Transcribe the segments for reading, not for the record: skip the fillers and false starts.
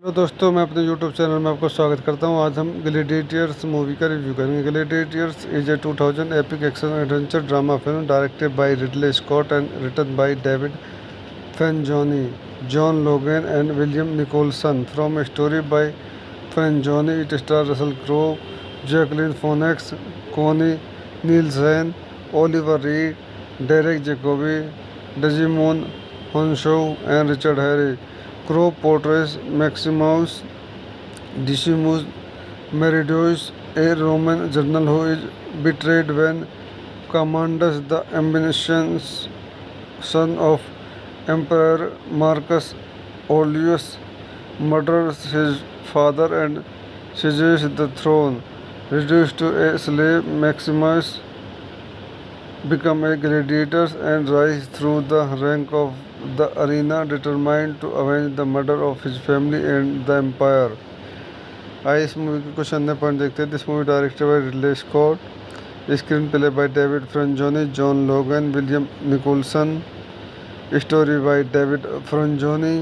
Hello दोस्तों, मैं अपने यूट्यूब चैनल में आपको स्वागत करता हूं। आज हम ग्लैडिएटर्स मूवी का रिव्यू करेंगे। Gladiators is a 2000 epic action adventure drama film directed by Ridley Scott and written by David Franzoni, John Logan and William Nicholson. From a story by Franzoni, it stars Russell Crowe, Jacqueline Phoenix, Connie Nielsen, Oliver Reed, Derek Jacobi, Digimon Honshaw, and Richard Harry. Crowe portrays Maximus Decimus Meridius, a Roman general who is betrayed when Commandus, the ambitious son of Emperor Marcus Aurelius, murders his father and seizes the throne. Reduced to a slave, Maximus becomes a gladiator and rises through the rank of the arena, determined to avenge the murder of his family and the empire. आइए इस movie के कुछ अन्य point देखते हैं। This movie directed by Ridley Scott, screenplay by David Franzoni, John Logan, William Nicholson, story by David Franzoni,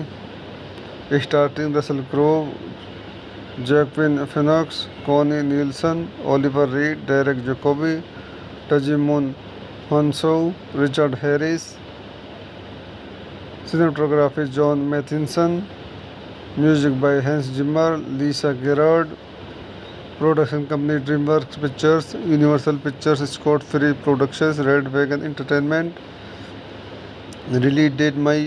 starting Russell Crowe, Joaquin Phoenix, Connie Nielsen, Oliver Reed, Derek Jacobi, Djimon Hounsou, Richard Harris. Cinematography John Mathieson, music by Hans Zimmer, Lisa Gerrard. Production company DreamWorks Pictures, Universal Pictures, Scott Free Productions, Red Wagon Entertainment. Release date May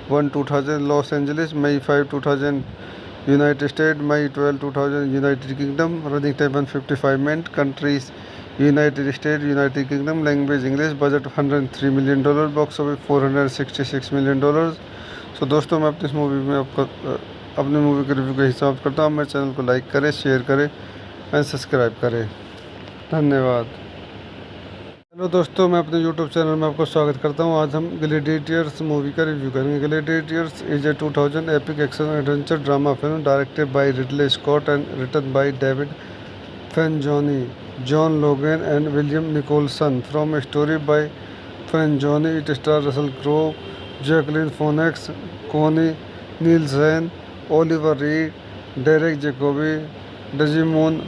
1, 2000 Los Angeles, May 5, 2000 United States, May 12, 2000 United Kingdom. Running time 155 minutes. Countries United States, United Kingdom. Language English. Budget $103 million. Box office $466 million. So दोस्तों, मैं अपनी इस movie में अपने movie के review के हिसाब करता हूँ। मेरे चैनल को लाइक करें, शेयर करें एंड सब्सक्राइब करें। धन्यवाद। हेलो दोस्तों, मैं अपने यूट्यूब चैनल में आपको स्वागत करता हूं। आज हम ग्लैडिएटर्स मूवी का रिव्यू करेंगे। Gladiators is a 2000 epic action adventure drama film directed by Ridley Scott and written by David Franzoni, John Logan and William Nicholson. From a story by Franzoni, it star Russell Crowe, Jacqueline Phoenix, Connie Nielsen, Oliver Reed, Derek Jacobi, Djimon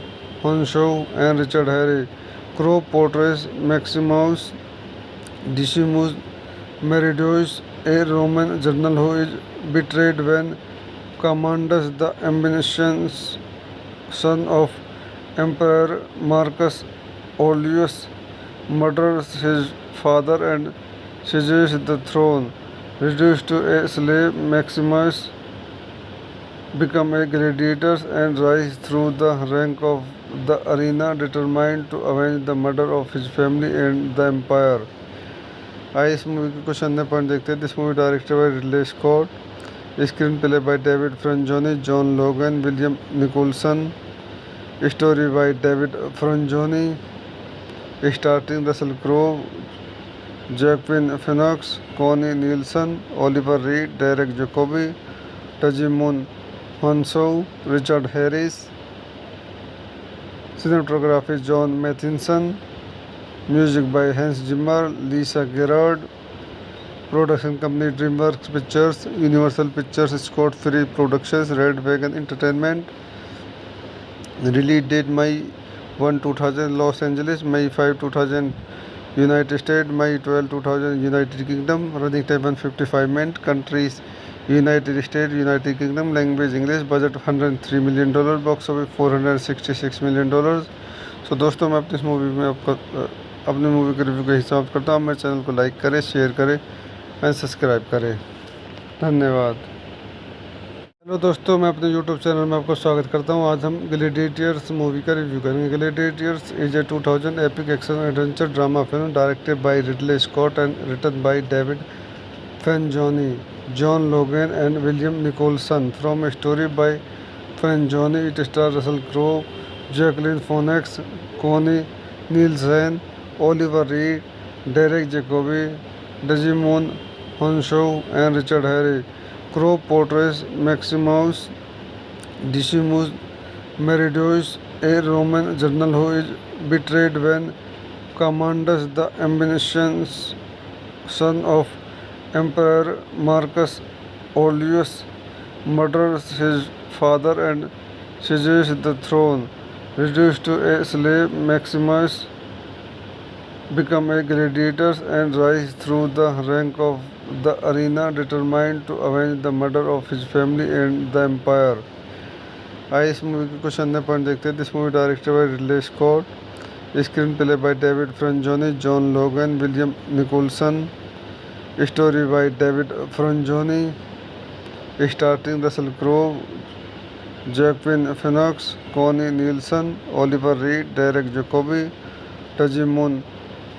Hounsou and Richard Harry. Crowe portrays Maximus Decimus Meridius, a Roman general who is betrayed when Commandus, the ambitious son of Emperor Marcus Aurelius, murders his father and seizes the throne. Reduced to a slave, Maximus becomes a gladiator and rises through the rank of the arena, determined to avenge the murder of his family and the empire. आइए इस movie के कुछ अन्य point देखते हैं। This movie directed by Ridley Scott, screenplay by David Franzoni, John Logan, William Nicholson, story by David Franzoni, starting Russell Crowe, Joaquin Phoenix, Connie Nielsen, Oliver Reed, Derek Jacobi, Djimon Hounsou, Richard Harris. Cinematography John Matheson, music by Hans Zimmer, Lisa Gerrard. Production company DreamWorks Pictures, Universal Pictures, Scott Free Productions, Red Wagon Entertainment. Release date May 1, 2000 Los Angeles, May 5, 2000 United States, May 12, 2000 United Kingdom. Running time 155 minutes. Countries United States, United Kingdom. Language English. Budget $103 million. Box office $466 million. So दोस्तों, मैं अपनी इस movie में अपने movie के review के हिसाब करता हूँ। मेरे चैनल को लाइक करें, शेयर करें एंड सब्सक्राइब करें। धन्यवाद। हेलो दोस्तों, मैं अपने यूट्यूब चैनल में आपको स्वागत करता हूँ। आज हम ग्लैडिएटर्स मूवी का रिव्यू करेंगे। Gladiators is a 2000 epic action adventure drama film directed by Ridley Scott and written by David Franzoni, John Logan and William Nicholson. From a story by Franzoni, it stars Russell Crowe, Jacqueline Phoenix, Connie Nielsen, Oliver Reed, Derek Jacobi, Digimon Honshaw and Richard Harry. Crowe portrays Maximus Decimus Meridius, a Roman general who is betrayed when Commandus, the ambitious son of Emperor Marcus Aurelius, murders his father and seizes the throne. Reduced to a slave, Maximus become a gladiator and rise through the rank of the arena, determined to avenge the murder of his family and the empire. आइए इस movie के कुछ अन्य point देखते हैं. This movie directed by Ridley Scott, screenplay by David Franzoni, John Logan, William Nicholson, story by David Franzoni, starting Russell Crowe, Joaquin Phoenix, Connie Nielsen, Oliver Reed, Derek Jacobi, Djimon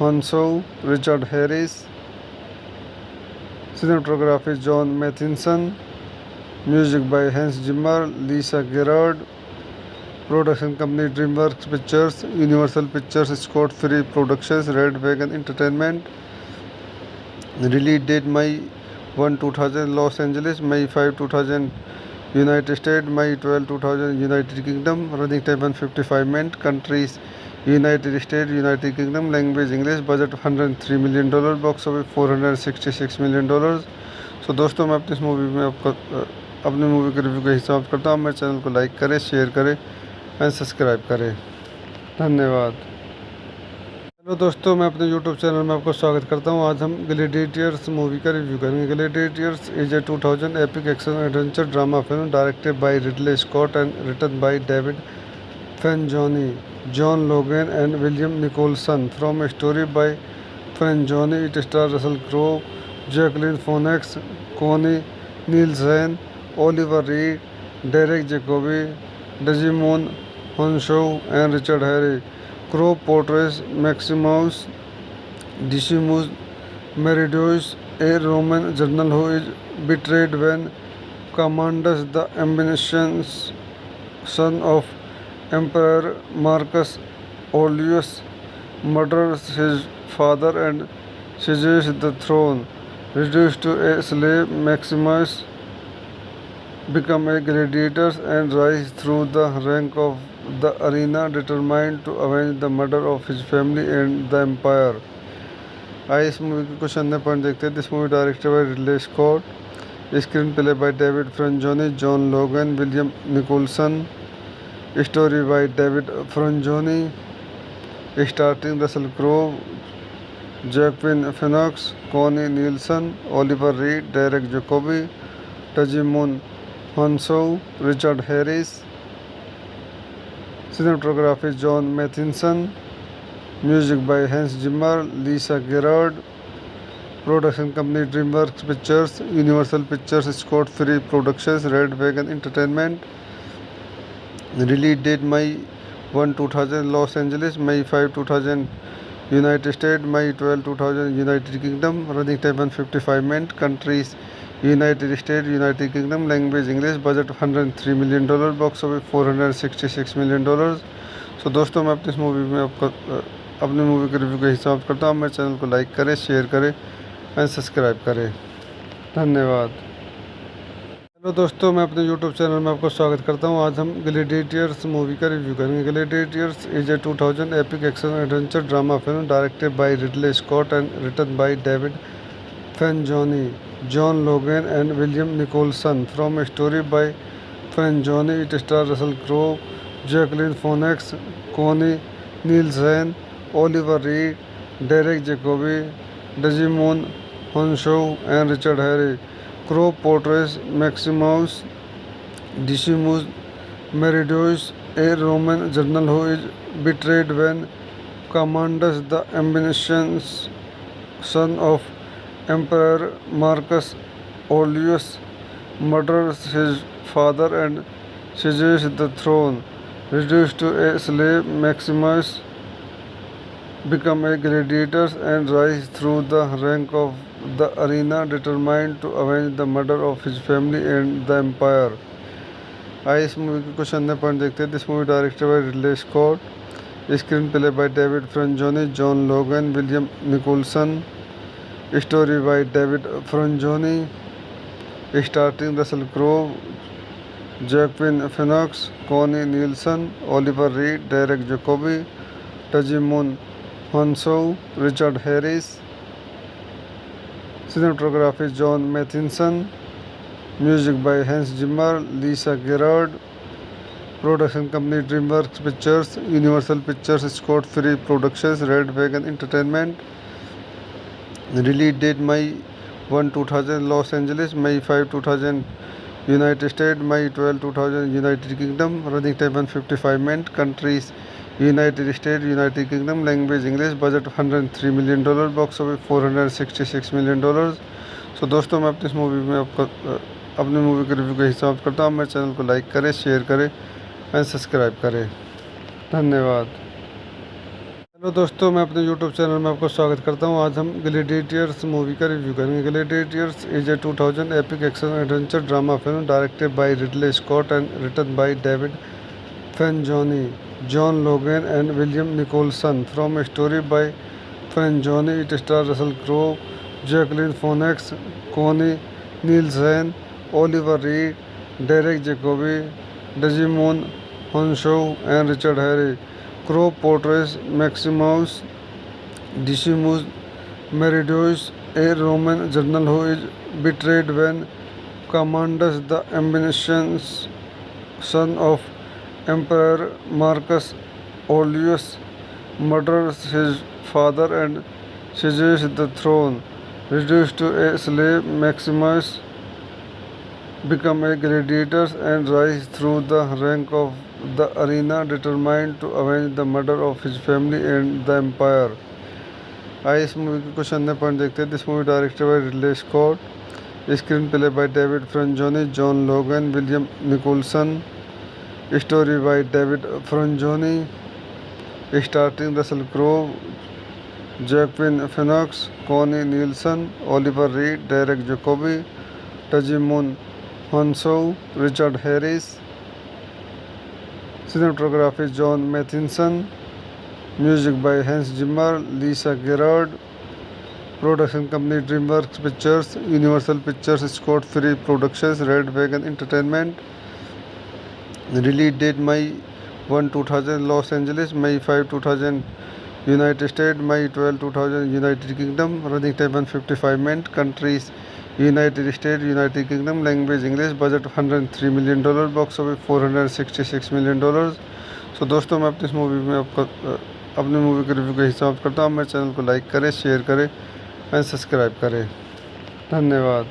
Hounsou, Richard Harris. Cinematography John Mathieson, music by Hans Zimmer, Lisa Gerrard. Production company DreamWorks Pictures, Universal Pictures, Scott Free Productions, Red Wagon Entertainment. Release date May 1, 2000 Los Angeles, May 5, 2000 United state, May 12, 2000 United Kingdom. Running time 155 minute. Countries United State, United Kingdom. Language English. Budget $103 million. Box office $466 million. So दोस्तों, मैं अपनी इस movie में अपनी movie के review का हिसाब करता हूँ. मेरे चैनल को लाइक करें, शेयर करें एंड सब्सक्राइब करें. धन्यवाद. हेलो दोस्तों, मैं अपने यूट्यूब चैनल में आपको स्वागत करता हूं. आज हम ग्लैडिएटर्स मूवी का रिव्यू करेंगे. Gladiators is a 2000 epic action adventure drama film directed by Ridley Scott and written by David Franzoni, John Logan and William Nicholson. From a story by Franzoni, it star Russell Crowe, Jacqueline Phoenix, Connie Nielsen, Oliver Reed, Derek Jacobi, Djimon Hounsou and Richard Harry. Crow portrays Maximus Decimus Meridius, a Roman general who is betrayed when Commandus, the ambitious son of Emperor Marcus Aurelius, murders his father and seizes the throne. Reduced to a slave, Maximus become a gladiator and rise through the rank of the arena, determined to avenge the murder of his family and the empire. आइए इस movie के कुछ अन्य point देखते हैं. This movie directed by Ridley Scott, screenplay by David Franzoni, John Logan, William Nicholson, story by David Franzoni, starting Russell Crowe, Joaquin Phoenix, Connie Nielsen, Oliver Reed, Derek Jacobi, Djimon Hounsou, Richard Harris. Cinematography John Matheson, music by Hans Zimmer, Lisa Gerard. Production company DreamWorks Pictures, Universal Pictures, Scott Free Productions, Red Wagon Entertainment. Release date May 1, 2000 Los Angeles, May 5, 2000 United States, May 12, 2000 United Kingdom. Running time 155 minutes. Countries United State, United Kingdom. Language English. Budget $103 million. Box office $466 million. So दोस्तों, मैं अपनी इस movie में अपनी movie के review का हिसाब करता हूँ. मेरे चैनल को लाइक करें, शेयर करें एंड सब्सक्राइब करें. धन्यवाद. हेलो दोस्तों, मैं अपने यूट्यूब चैनल में आपको स्वागत करता हूँ. आज हम ग्लैडिएटर्स मूवी का रिव्यू करेंगे. Gladiators is a 2000 epic action adventure drama film directed by Ridley Scott and written by David Franzoni, John Logan and William Nicholson. From a story by Frangoni, it stars Russell Crowe, Jacqueline Phoenix, Connie Nielsen, Oliver Reed, Derek Jacobi, Digimon Honshaw and Richard Harry. Crowe portrays Maximus Decimus Meridius, a Roman general who is betrayed when Commandus, the ambitious son of Emperor Marcus Aurelius, murders his father and seizes the throne. Reduced to a slave, Maximus become a gladiator and rise through the rank of the arena, determined to avenge the murder of his family and the empire. आइए इस movie के कुछ अन्य point देखते हैं. This movie directed by Ridley Scott, screenplay by David Franzoni, John Logan, William Nicholson, story by David Franzoni, starting Russell Crowe, Joaquin Phoenix, Connie Nielsen, Oliver Reed, Derek Jacobi, Djimon Hounsou, Richard Harris. Cinematography John Mathieson, Music by Hans Zimmer, Lisa Gerard. Production company DreamWorks Pictures, Universal Pictures, Scott Free Productions, Red Wagon Entertainment. Release date May 1, 2000 Los Angeles, May 5, 2000 United States, May 12, 2000 United Kingdom. Running time 155 minutes. Countries United States, United Kingdom. Language English. Budget $103 million. Box office $466 million. सो दोस्तों, मैं अपनी इस movie में आपको अपनी movie के review का हिसाब करता हूँ। मेरे चैनल को लाइक करें, शेयर करें एंड सब्सक्राइब करें। धन्यवाद। हेलो दोस्तों, मैं अपने यूट्यूब चैनल में आपको स्वागत करता हूं। आज हम ग्लैडिएटर्स मूवी का रिव्यू करेंगे। Gladiators is a 2000 epic action adventure drama film directed by Ridley Scott and written by David Franzoni, John Logan and William Nicholson. From a story by Franzoni, it star Russell Crowe, Jacqueline Phoenix, Connie Nielsen, Oliver Reed, Derek Jacobi, Djimon Hounsou and Richard Harry. Crow portrays Maximus Decimus Meridius, a Roman general who is betrayed when Commodus, the ambitious son of Emperor Marcus Aurelius, murders his father and seizes the throne. Reduced to a slave, Maximus become a gladiator and rise through the rank of the arena, determined to avenge the murder of his family and the empire. आइए इस movie के कुछ अन्य point देखते हैं। This movie directed by Ridley Scott, screenplay by David Franzoni, John Logan, William Nicholson, story by David Franzoni, starting Russell Crowe, Joaquin Phoenix, Connie Nielsen, Oliver Reed, Derek Jacobi, Djimon Hounsou, Richard Harris. Cinematography John Mathieson. Music by Hans Zimmer, Lisa Gerard. Production company DreamWorks Pictures, Universal Pictures, Scott Free Productions, Red Wagon Entertainment. Release date May 1, 2000 Los Angeles, May 5, 2000 United States, May 12, 2000 United Kingdom. Running time 155 minutes. Countries United States, United Kingdom. Language English. Budget $103 million. Box office $466 million. सो दोस्तों, मैं अपनी इस movie में आपको अपनी movie के review का हिसाब करता हूँ। मेरे चैनल को लाइक करें, शेयर करें एंड सब्सक्राइब करें। धन्यवाद।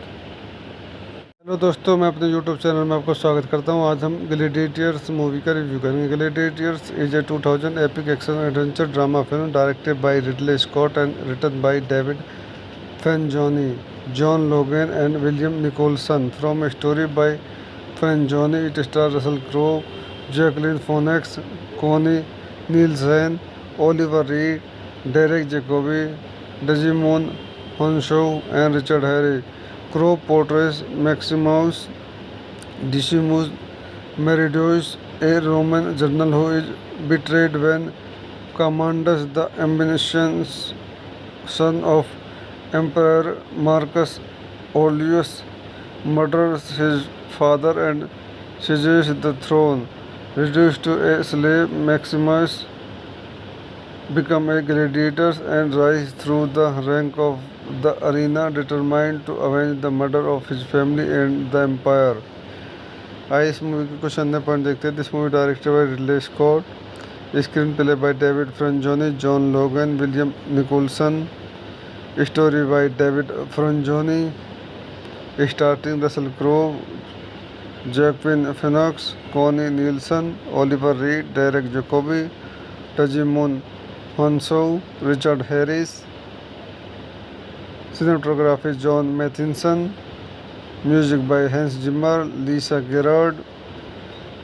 हेलो दोस्तों, मैं अपने यूट्यूब चैनल में आपको स्वागत करता हूँ। आज हम ग्लैडिएटर्स मूवी का रिव्यू करेंगे। Gladiators is a 2000 epic action adventure drama film directed by Ridley Scott and written by David Franzoni, John Logan and William Nicholson. From a story by Franzoni, it stars Russell Crowe, Jacqueline Phoenix, Connie Nielsen, Oliver Reed, Derek Jacobi, Desmond Honshaw, and Richard Harry. Crowe portrays Maximus Decimus Meridius, a Roman general who is betrayed when Commodus, the ambitious son of Emperor Marcus Aurelius, murders his father and seizes the throne. Reduced to a slave, Maximus become a gladiator and rise through the rank of the arena, determined to avenge the murder of his family and the empire. आइए इस movie के कुछ अन्य point देखते हैं। This movie directed by Ridley Scott, screenplay by David Franzoni, John Logan, William Nicholson, story by David Franzoni, starting Russell Crowe, Joaquin Phoenix, Connie Nielsen, Oliver Reed, Derek Jacobi, Djimon Hounsou, Richard Harris. Cinematography John Mathieson. Music by Hans Zimmer, Lisa Gerard.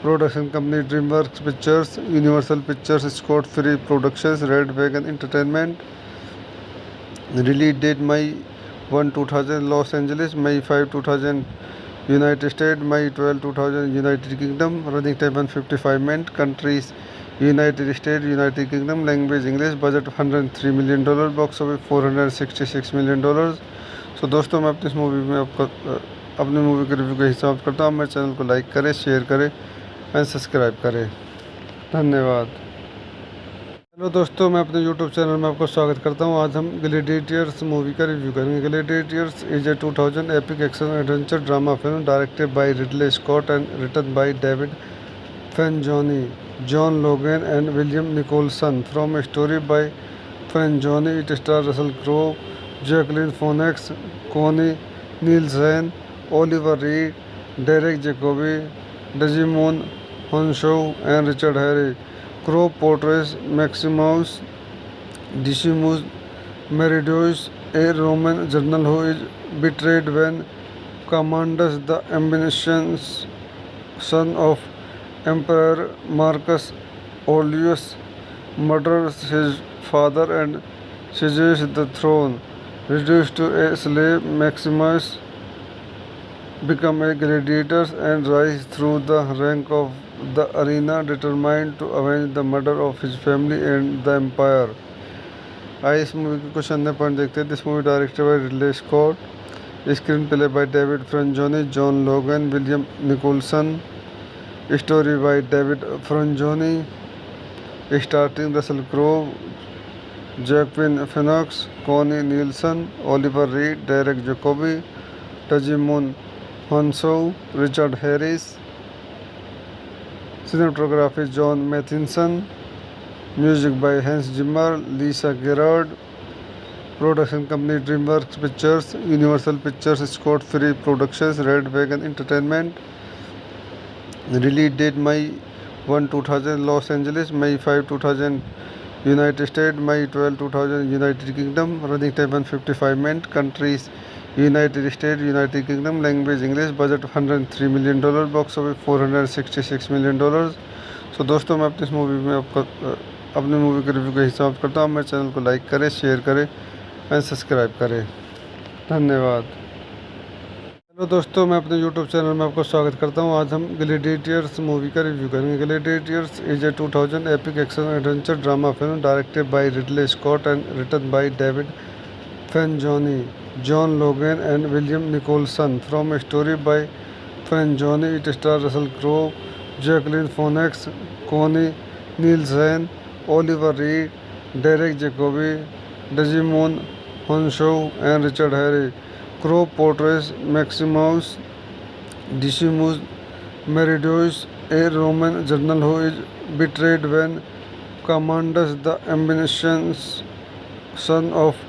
Production company DreamWorks Pictures, Universal Pictures, Scott Free Productions, Red Wagon Entertainment. Release date May 1, 2000 Los Angeles, May 5, 2000 United States, May 12, 2000 United Kingdom. Running time 155 minutes. Countries United States, United Kingdom. Language English. Budget $103 million. Box office $466 million. सो दोस्तों, मैं अपनी इस movie में आपको अपनी movie के review का हिसाब करता हूँ। मेरे चैनल को लाइक करें, शेयर करें एंड सब्सक्राइब करें। धन्यवाद। हेलो दोस्तों, मैं अपने यूट्यूब चैनल में आपको स्वागत करता हूं। आज हम ग्लैडिएटर्स मूवी का रिव्यू करेंगे। Gladiators is a 2000 epic action adventure drama film directed by Ridley Scott and written by David Franzoni, John Logan and William Nicholson. From a story by Franzoni, it stars Russell Crowe, Jacqueline Phoenix, Connie Nielsen, Oliver Reed, Derek Jacobi, Digimon Honshaw, and Richard Harris. Crowe portrays Maximus Decimus Meridius, a Roman general who is betrayed when Commandus, the ambitious son of Emperor Marcus Aurelius, murders his father and seizes the throne. Reduced to a slave, Maximus becomes a gladiator and rises through the rank of the arena, determined to avenge the murder of his family and the empire. आइए इस movie के कुछ अन्य point देखते हैं। This movie directed by Ridley Scott, screenplay by David Franzoni, John Logan, William Nicholson, story by David Franzoni, starting Russell Crowe, Joaquin Phoenix, Connie Nielsen, Oliver Reed, Derek Jacobi, Djimon Hounsou, Richard Harris. Cinematography John Mathieson, music by Hans Zimmer, Lisa Gerrard, production company DreamWorks Pictures, Universal Pictures, Scott Free Productions, Red Wagon Entertainment. Release date May 1, 2000 Los Angeles, May 5, 2000 United States, May 12, 2000 United Kingdom. Running time 155 minutes. Countries United States, United Kingdom. Language English. Budget $103 million. Box office $466 million. So दोस्तों, मैं अपनी इस movie में अपनी movie के review का हिसाब करता हूँ। मेरे चैनल को लाइक करें, शेयर करें एंड सब्सक्राइब करें। धन्यवाद। हेलो दोस्तों, मैं अपने यूट्यूब चैनल में आपको स्वागत करता हूं। आज हम ग्लैडिएटर्स मूवी का रिव्यू करेंगे। Gladiators is a 2000 epic action adventure drama film directed by Ridley Scott and written by David Franzoni, John Logan and William Nicholson. From a story by Franzoni, it stars Russell Crowe, Joaquin Phoenix, Connie Nielsen, Oliver Reed, Derek Jacobi, Djimon Hounsou and Richard Harris. Crowe portrays Maximus Decimus Meridius, a Roman general who is betrayed when Commandus, the ambitious son of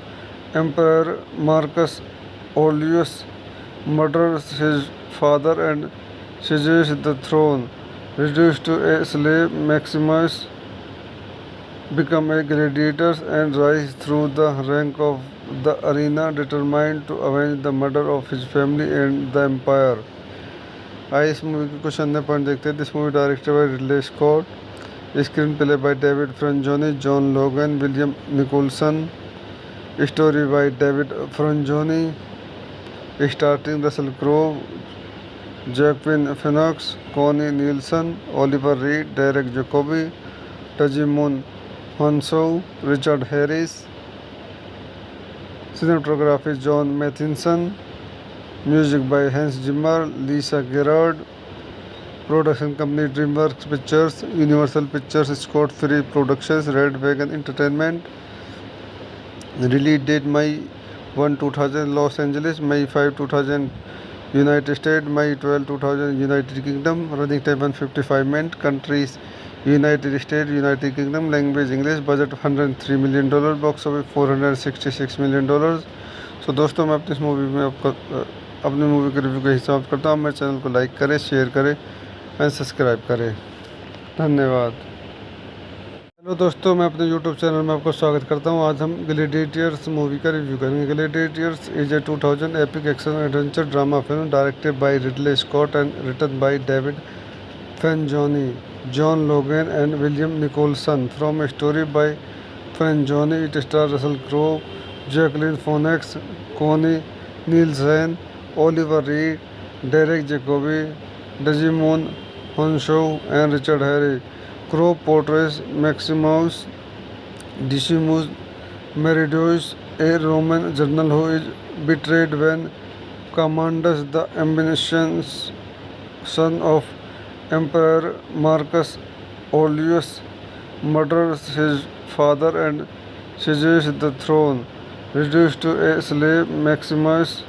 Emperor Marcus Aurelius, murders his father and seizes the throne. Reduced to a slave, Maximus becomes a gladiator and rises through the rank of the arena, determined to avenge the murder of his family and the empire. आइए इस movie के कुछ अन्य point देखते हैं। This movie directed by Ridley Scott, screenplay by David Franzoni, John Logan, William Nicholson, story by David Franzoni, starting Russell Crowe, Joaquin Phoenix, Connie Nielsen, Oliver Reed, Derek Jacobi, Djimon Hounsou, Richard Harris. Cinematography John Matheson, music by Hans Zimmer, Lisa Gerrard, production company DreamWorks Pictures, Universal Pictures, Scott Free Productions, Red Wagon Entertainment. Release date May 1, 2000 Los Angeles, May 5, 2000 United States, May 12, 2000 United Kingdom. Running time 155 minutes. Countries United States, United Kingdom. Language English. Budget $103 million. Box office $466 million. So दोस्तों, मैं अपनी इस movie में अपनी movie के review का हिसाब करता हूँ। मेरे चैनल को लाइक करें, शेयर करें एंड सब्सक्राइब करें। धन्यवाद। हेलो दोस्तों, मैं अपने यूट्यूब चैनल में आपको स्वागत करता हूँ। आज हम ग्लैडिएटर्स मूवी का रिव्यू करेंगे। Gladiators is a 2000 epic action adventure drama film directed by Ridley Scott and written by David Franzoni, John Logan and William Nicholson. From a story by Franzoni, it stars Russell Crowe, Jacqueline Phoenix, Connie Nielsen, Oliver Reed, Derek Jacobi, Digimon Honshaw, and Richard Harris. Crowe portrays Maximus Decimus Meridius, a Roman general who is betrayed when Commandus, the ambitious son of Emperor Marcus Aurelius, murders his father and seizes the throne. Reduced to a slave, Maximus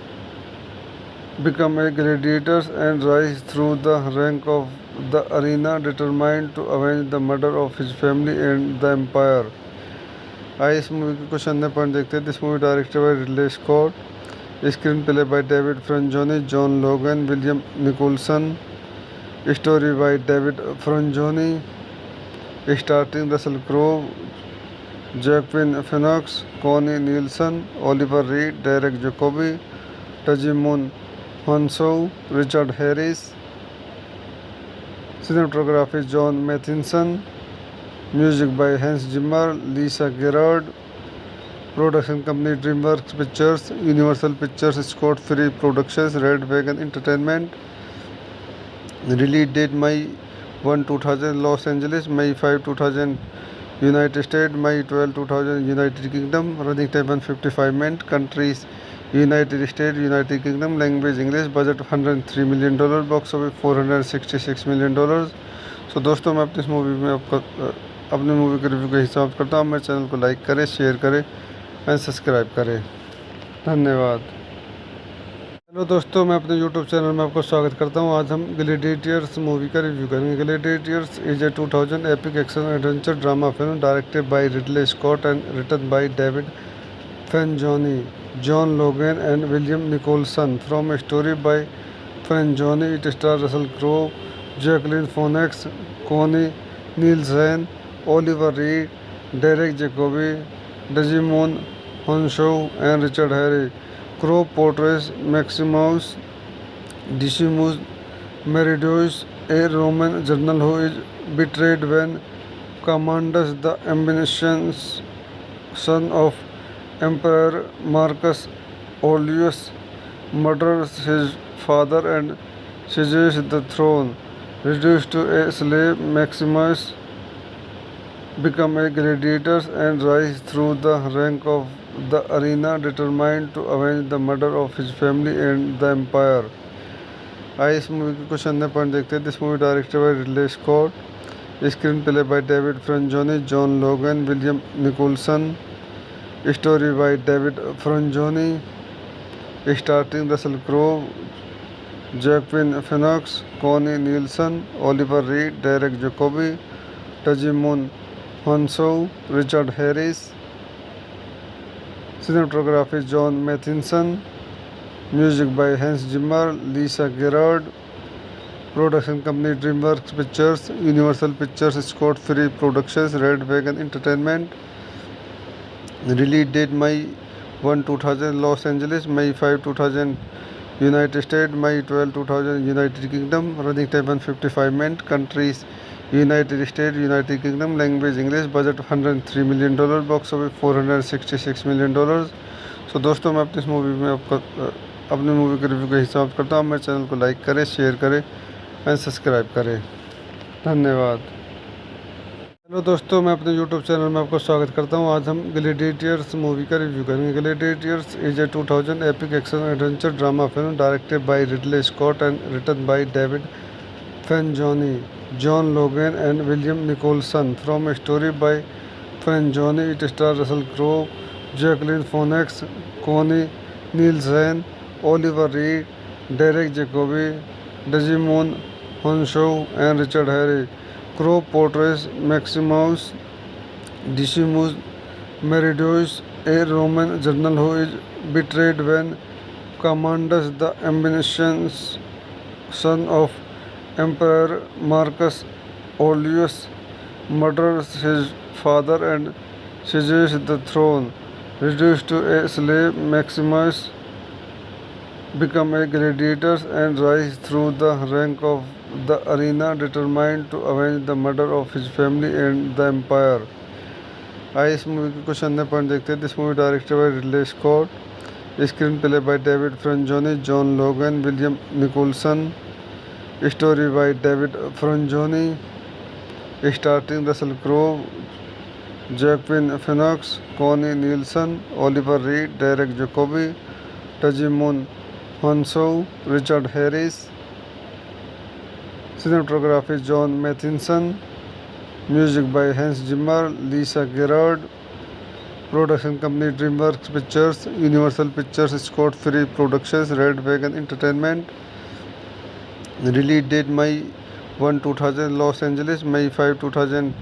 become a gladiator and rise through the rank of the arena, determined to avenge the murder of his family and the empire. आइए इस movie के कुछ अन्य point देखते हैं. This movie directed by Ridley Scott, screenplay by David Franzoni, John Logan, William Nicholson, story by David Franzoni, starting Russell Crowe, Joaquin Phoenix, Connie Nielsen, Oliver Reed, Derek Jacobi, Djimon Hounsou, Richard Harris. Cinematography John Mathieson. Music by Hans Zimmer, Lisa Gerrard. Production company DreamWorks Pictures, Universal Pictures, Scott Free Productions, Red Wagon Entertainment. Release date May 1, 2000 Los Angeles, May 5, 2000 United States, May 12, 2000 United Kingdom. Running time 155 minutes. Countries United States, United Kingdom. Language English. Budget $103 million. Box office $466 million. सो दोस्तों, मैं अपनी इस movie में अपने movie के review के हिसाब करता हूँ. मेरे चैनल को लाइक करें, शेयर करें एंड सब्सक्राइब करें. धन्यवाद. हेलो दोस्तों, मैं अपने यूट्यूब चैनल में आपको स्वागत करता हूँ. आज हम ग्लैडिएटर्स मूवी का रिव्यू करेंगे. Gladiators is a 2000 epic action adventure drama film directed by Ridley Scott and written by David Franzoni, John Logan and William Nicholson. From a story by Frangoni, it stars Russell Crowe, Jacqueline Phoenix, Connie Nielsen, Oliver Reed, Derek Jacobi, Digimon Honshaw, and Richard Harris. Crowe portrays Maximus Decimus Meridius, a Roman general who is betrayed when Commandus, the ambitious son of Emperor Marcus Aurelius, murders his father and seizes the throne. Reduced to a slave, Maximus become a gladiator and rise through the rank of the arena, determined to avenge the murder of his family and the empire. आइए इस movie के कुछ अन्य point देखते हैं. This movie directed by Ridley Scott, screenplay by David Franzoni, John Logan, William Nicholson, story by David Franzoni, starting Russell Crowe, Joaquin Phoenix, Connie Nielsen, Oliver Reed, Derek Jacobi, Djimon Hounsou, Richard Harris. Cinematography John Mathieson. Music by Hans Zimmer, Lisa Gerrard. Production company DreamWorks Pictures, Universal Pictures, Scott Free Productions, Red Wagon Entertainment. Release date May 1, 2000 Los Angeles, May 5, 2000 United States, May 12, 2000 United Kingdom. Running time 155 minutes. Countries United States, United Kingdom. Language English. Budget $103 million. Box office $466 million. सो दोस्तों, मैं अपनी इस movie में अपने movie के review के हिसाब करता हूँ. मेरे चैनल को लाइक करें, शेयर करें एंड सब्सक्राइब करें. धन्यवाद. हेलो दोस्तों, मैं अपने यूट्यूब चैनल में आपको स्वागत करता हूँ. आज हम ग्लैडिएटर्स मूवी का रिव्यू करेंगे. Gladiators is a 2000 epic action adventure drama film directed by Ridley Scott and written by David Franzoni, John Logan and William Nicholson. From a story by Frangoni, it stars Russell Crowe, Jacqueline Phoenix, Connie Nielsen, Oliver Reed, Derek Jacobi, Digimon Honshaw, and Richard Harris. Crowe portrays Maximus Decimus Meridius, a Roman general who is betrayed when Commandus, the ambitious son of Emperor Marcus Aurelius, murders his father and seizes the throne. Reduced to a slave, Maximus become a gladiator and rise through the rank of the arena, determined to avenge the murder of his family and the empire. आइए इस movie के कुछ अन्य point देखते हैं. This movie directed by Ridley Scott, screenplay by David Franzoni, John Logan, William Nicholson, story by David Franzoni, starting Russell Crowe, Joaquin Phoenix, Connie Nielsen, Oliver Reed, Derek Jacobi, Djimon Hounsou, Richard Harris. Cinematography John Mathieson. Music by Hans Zimmer, Lisa Gerard. Production company DreamWorks Pictures, Universal Pictures, Scott Free Productions, Red Wagon Entertainment. Release date May 1, 2000 Los Angeles, May 5, 2000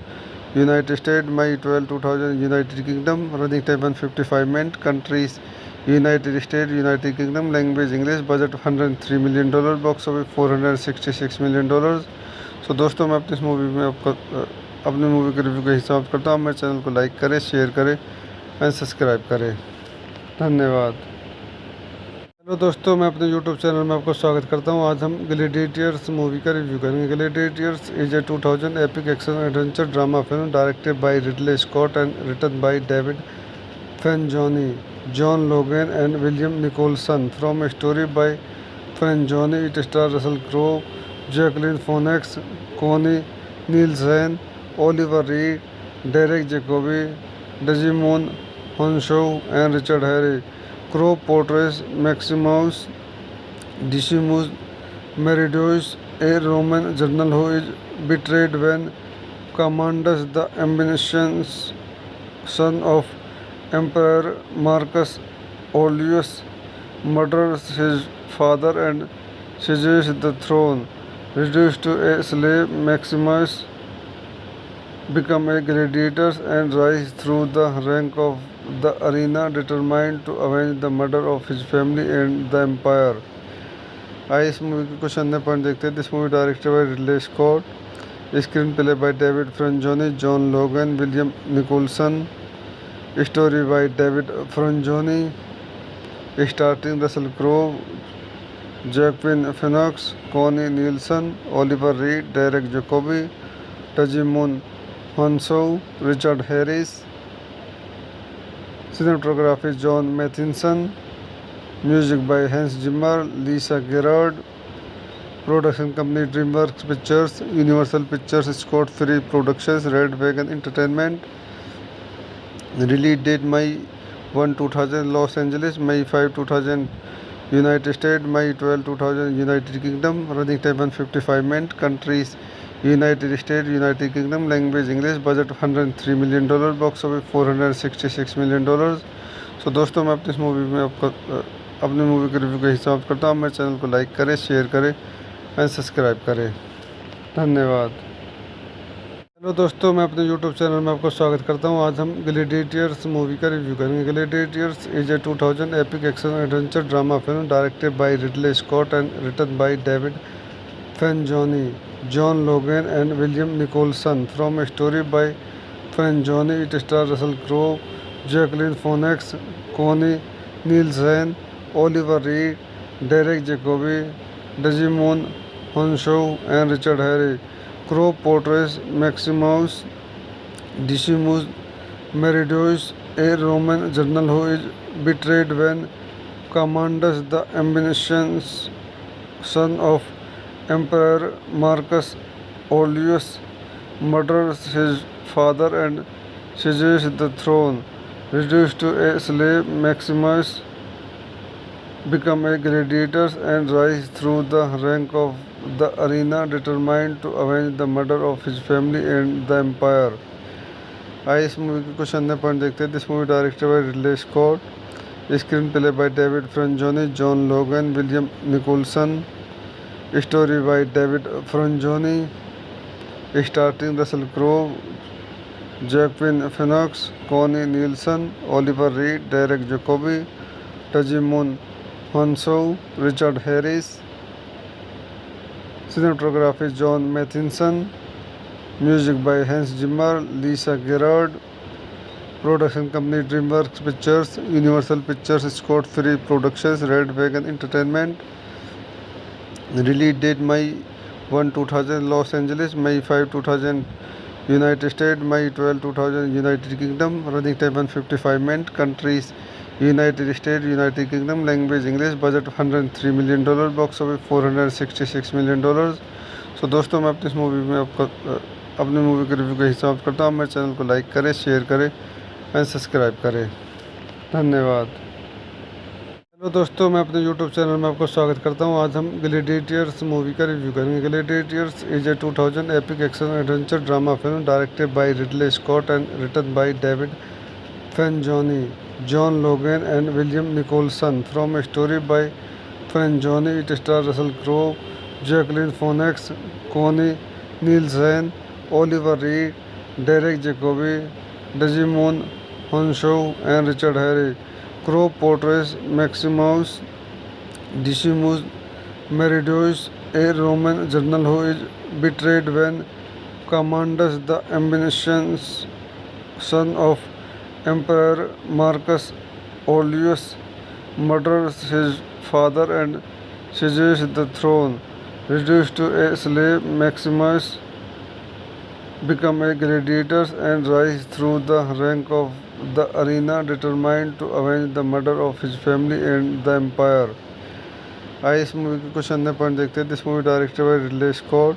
United States, May 12, 2000 United Kingdom. Running time 155 minutes. Countries United States, United Kingdom. Language English. Budget $103 million. Box office $466 million. सो दोस्तों, मैं अपनी इस movie में आपका अपनी movie के review का हिसाब करता हूँ। मेरे चैनल को लाइक करें, शेयर करें एंड सब्सक्राइब करें। धन्यवाद। हेलो दोस्तों, मैं अपने यूट्यूब चैनल में आपको स्वागत करता हूँ। आज हम ग्लैडिएटर्स मूवी का रिव्यू करेंगे। Gladiators is a 2000 epic action adventure drama film directed by Ridley Scott and written by David Franzoni, John Logan and William Nicholson. From a story by Franzoni, it star Russell Crowe, Jacqueline Phoenix, Connie Nielsen, Oliver Reed, Derek Jacobi, Djimon Hounsou and Richard Harry. Crow portrays Maximus Decimus Meridius, a Roman general who is betrayed when Commodus, the ambitious son of Emperor Marcus Aurelius, murders his father and seizes the throne. Reduced to a slave, Maximus becomes a gladiator and rises through the rank of the arena, determined to avenge the murder of his family and the empire. आइए इस movie के कुछ अन्य point देखते हैं। This movie directed by Ridley Scott, screenplay by David Franzoni, John Logan, William Nicholson, story by David Franzoni, starting Russell Crowe, Joaquin Phoenix, Connie Nielsen, Oliver Reed, Derek Jacobi, Djimon Hounsou, Richard Harris. Cinematography John Mathieson. Music by Hans Zimmer, Lisa Gerard. Production company DreamWorks Pictures, Universal Pictures, Scott Free Productions, Red Wagon Entertainment. Release date May 1, 2000 Los Angeles, May 5, 2000 United States, May 12, 2000 United Kingdom. Running time 155 minutes. Countries United States, United Kingdom. Language English. Budget $103 million. Box office $466 million. सो दोस्तों, मैं अपनी इस movie में आपका अपनी movie के review का हिसाब करता हूँ। मेरे चैनल को लाइक करें, शेयर करें एंड सब्सक्राइब करें। धन्यवाद। हेलो दोस्तों, मैं अपने यूट्यूब चैनल में आपको स्वागत करता हूँ। आज हम ग्लैडिएटर्स मूवी का रिव्यू करेंगे। Gladiators is a 2000 epic action adventure drama film directed by Ridley Scott and written by David Franzoni, John Logan and William Nicholson. From a story by Franzoni, it stars Russell Crowe, Jacqueline Phoenix, Connie Nielsen, Oliver Reed, Derek Jacobi, Desmond Honshaw, and Richard Harry. Crowe portrays Maximus Decimus Meridius, a Roman general who is betrayed when Commodus, the ambitious son of Emperor Marcus Aurelius, murders his father and seizes the throne. Reduced to a slave, Maximus becomes a gladiator and rises through the rank of the arena, determined to avenge the murder of his family and the empire. आइए इस movie के कुछ अन्य point देखते हैं। This movie directed by Ridley Scott, screenplay by David Franzoni, John Logan, William Nicholson, story by David Franzoni, starting Russell Crowe, Joaquin Phoenix, Connie Nielsen, Oliver Reed, Derek Jacobi, Djimon Hounsou, Richard Harris. Cinematography John Mathieson. Music by Hans Zimmer, Lisa Gerard. Production company DreamWorks Pictures, Universal Pictures, Scott Free Productions, Red Wagon Entertainment. Release date May 1, 2000 Los Angeles, May 5, 2000 United States, May 12, 2000 United Kingdom. Running time 155 minutes. Countries United States, United Kingdom. Language English. Budget $103 million. Box office $466 million. सो दोस्तों, मैं अपनी इस movie में आपका अपनी movie के review का हिसाब करता हूँ। मेरे चैनल को लाइक करें, शेयर करें एंड सब्सक्राइब करें। धन्यवाद। हेलो तो दोस्तों मैं अपने YouTube चैनल में आपको स्वागत करता हूं। आज हम ग्लैडिएटर्स मूवी का रिव्यू करेंगे। Gladiators is a 2000 epic action adventure drama film directed by Ridley Scott and written by David Franzoni, John Logan and William Nicholson. From a story by Franzoni, it stars Russell Crowe, Jacqueline Phoenix, Connie Nielsen, Oliver Reed, Derek Jacobi, Digimon Honshaw, and Richard Harris. Crowe portrays Maximus Decimus Meridius, a Roman general who is betrayed when Commandus, the ambitious son of Emperor Marcus Aurelius, murders his father and seizes the throne. Reduced to a slave, Maximus becomes a gladiator and rises through the rank of the arena, determined to avenge the murder of his family and the empire. आइए इस movie के कुछ अन्य point देखते हैं। This movie directed by Ridley Scott,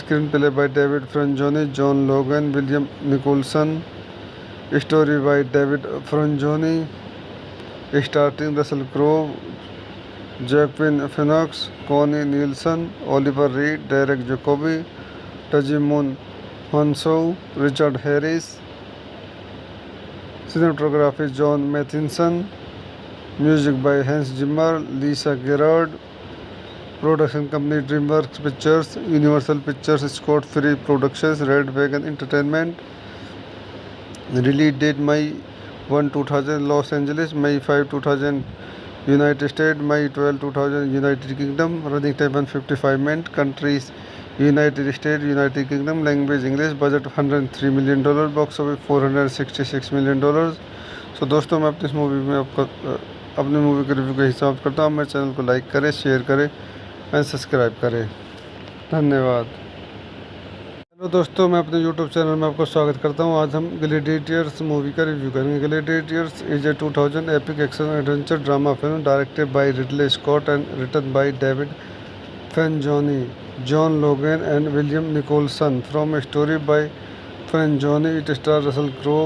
screenplay by David Franzoni, John Logan, William Nicholson, story by David Franzoni, starting Russell Crowe, Joaquin Phoenix, Connie Nielsen, Oliver Reed, Derek Jacobi, Djimon Hounsou, Richard Harris. Cinematography John Mathieson, music by Hans Zimmer, Lisa Gerrard, production company DreamWorks Pictures, Universal Pictures, Scott Free Productions, Red Wagon Entertainment. Release date May 1, 2000 Los Angeles, May 5, 2000 United States, May 12, 2000 United Kingdom. Running time 155 minutes. Countries United States, United Kingdom. Language English. Budget $103 million. Box office $466 million. सो दोस्तों मैं अपनी इस movie में आपका अपनी movie के review का हिसाब करता हूँ। मेरे चैनल को लाइक करें, शेयर करें एंड सब्सक्राइब करें। धन्यवाद। हेलो दोस्तों मैं अपने YouTube चैनल में आपको स्वागत करता हूं। आज हम ग्लैडिएटर्स मूवी का रिव्यू करेंगे। Gladiators is a 2000 epic action adventure drama film directed by Ridley Scott and written by David Franzoni, John Logan and William Nicholson. From a story by Franzoni, it stars Russell Crowe,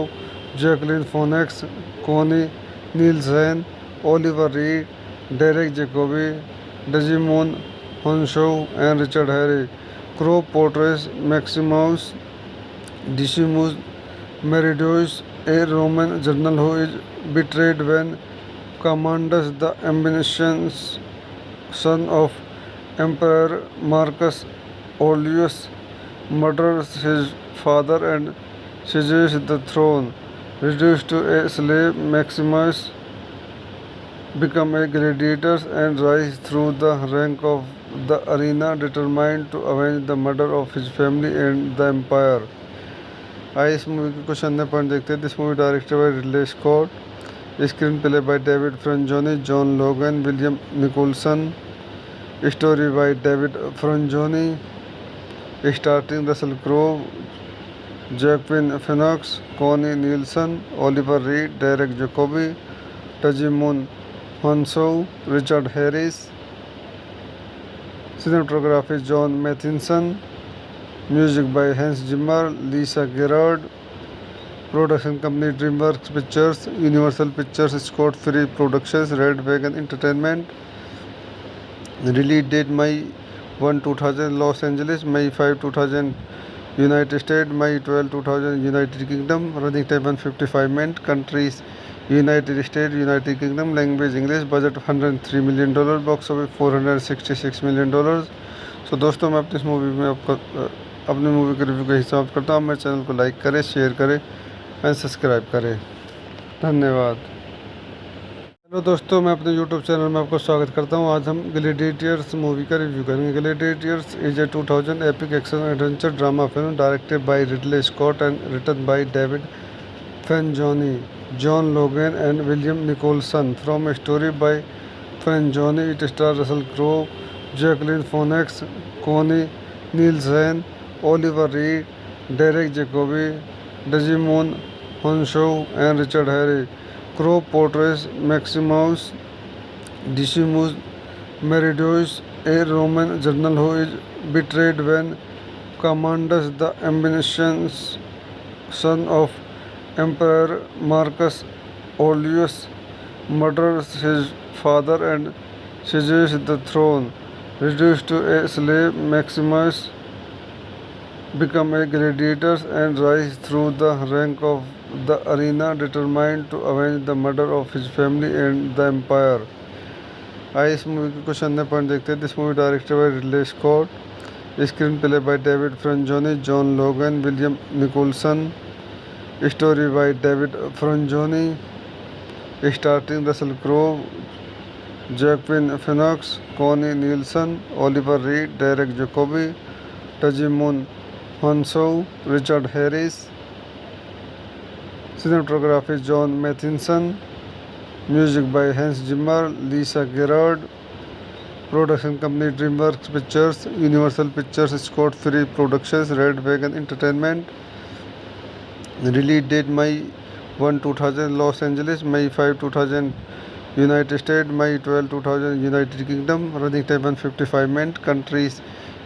Joaquin Phoenix, Connie Nielsen, Oliver Reed, Derek Jacobi, Djimon Hounsou and Richard Harris. Crowe portrays Maximus Decimus Meridius, a Roman general who is betrayed when Commandus, the ambitious son of Emperor Marcus Aurelius, murders his father and seizes the throne. Reduced to a slave, Maximus becomes a gladiator and rises through the rank of the arena, determined to avenge the murder of his family and the empire. आइए इस movie के कुछ अन्य point देखते हैं। This movie directed by Ridley Scott, screenplay by David Franzoni, John Logan, William Nicholson, story by David Franzoni, starting Russell Crowe, Joaquin Phoenix, Connie Nielsen, Oliver Reed, Derek Jacobi, Djimon Hounsou, Richard Harris. Cinematography John Mathison, music by Hans Zimmer, Lisa Gerrard, production company DreamWorks Pictures, Universal Pictures, Scott Free Productions, Red Wagon Entertainment. Release date May 1, 2000 Los Angeles, May 5, 2000 United States, May 12, 2000 United Kingdom. Running time 155 minutes. Countries United States, United Kingdom. Language English. Budget $103 million. Box office $466 million. सो दोस्तों मैं अपनी इस movie में आपका अपनी movie के review का हिसाब करता हूँ। मेरे चैनल को लाइक करें, शेयर करें एंड सब्सक्राइब करें। धन्यवाद। हेलो दोस्तों मैं अपने YouTube चैनल में आपको स्वागत करता हूँ। आज हम ग्लैडिएटर्स मूवी का रिव्यू करेंगे। Gladiators is a 2000 epic action adventure drama film directed by Ridley Scott and written by David Franzoni, John Logan and William Nicholson. From a story by Franzoni, it stars Russell Crowe, Joaquin Phoenix, Connie Nielsen, Oliver Reed, Derek Jacobi, Djimon Hounsou and Richard Harris. Crowe portrays Maximus Decimus Meridius, a Roman general who is betrayed when Commandus, the ambitious son of Emperor Marcus Aurelius, murders his father and seized the throne. Reduced to a slave, Maximus became a gladiator and rise through the rank of the arena, determined to avenge the murder of his family and the empire. आइए इस movie के कुछ अन्य point देखते हैं. This movie directed by Ridley Scott, screenplay by David Franzoni, John Logan, William Nicholson, story by David Franzoni, starting Russell Crowe, Joaquin Phoenix, Connie Nielsen, Oliver Reed, Derek Jacobi, Djimon Hounsou, Richard Harris. Cinematography John Mathieson, music by Hans Zimmer, Lisa Gerrard. Production company DreamWorks Pictures, Universal Pictures, Scott Free Productions, Red Wagon Entertainment. Release date May 1, 2000 Los Angeles, May 5, 2000 United state, May 12, 2000 United Kingdom. Running time 155 minute. Countries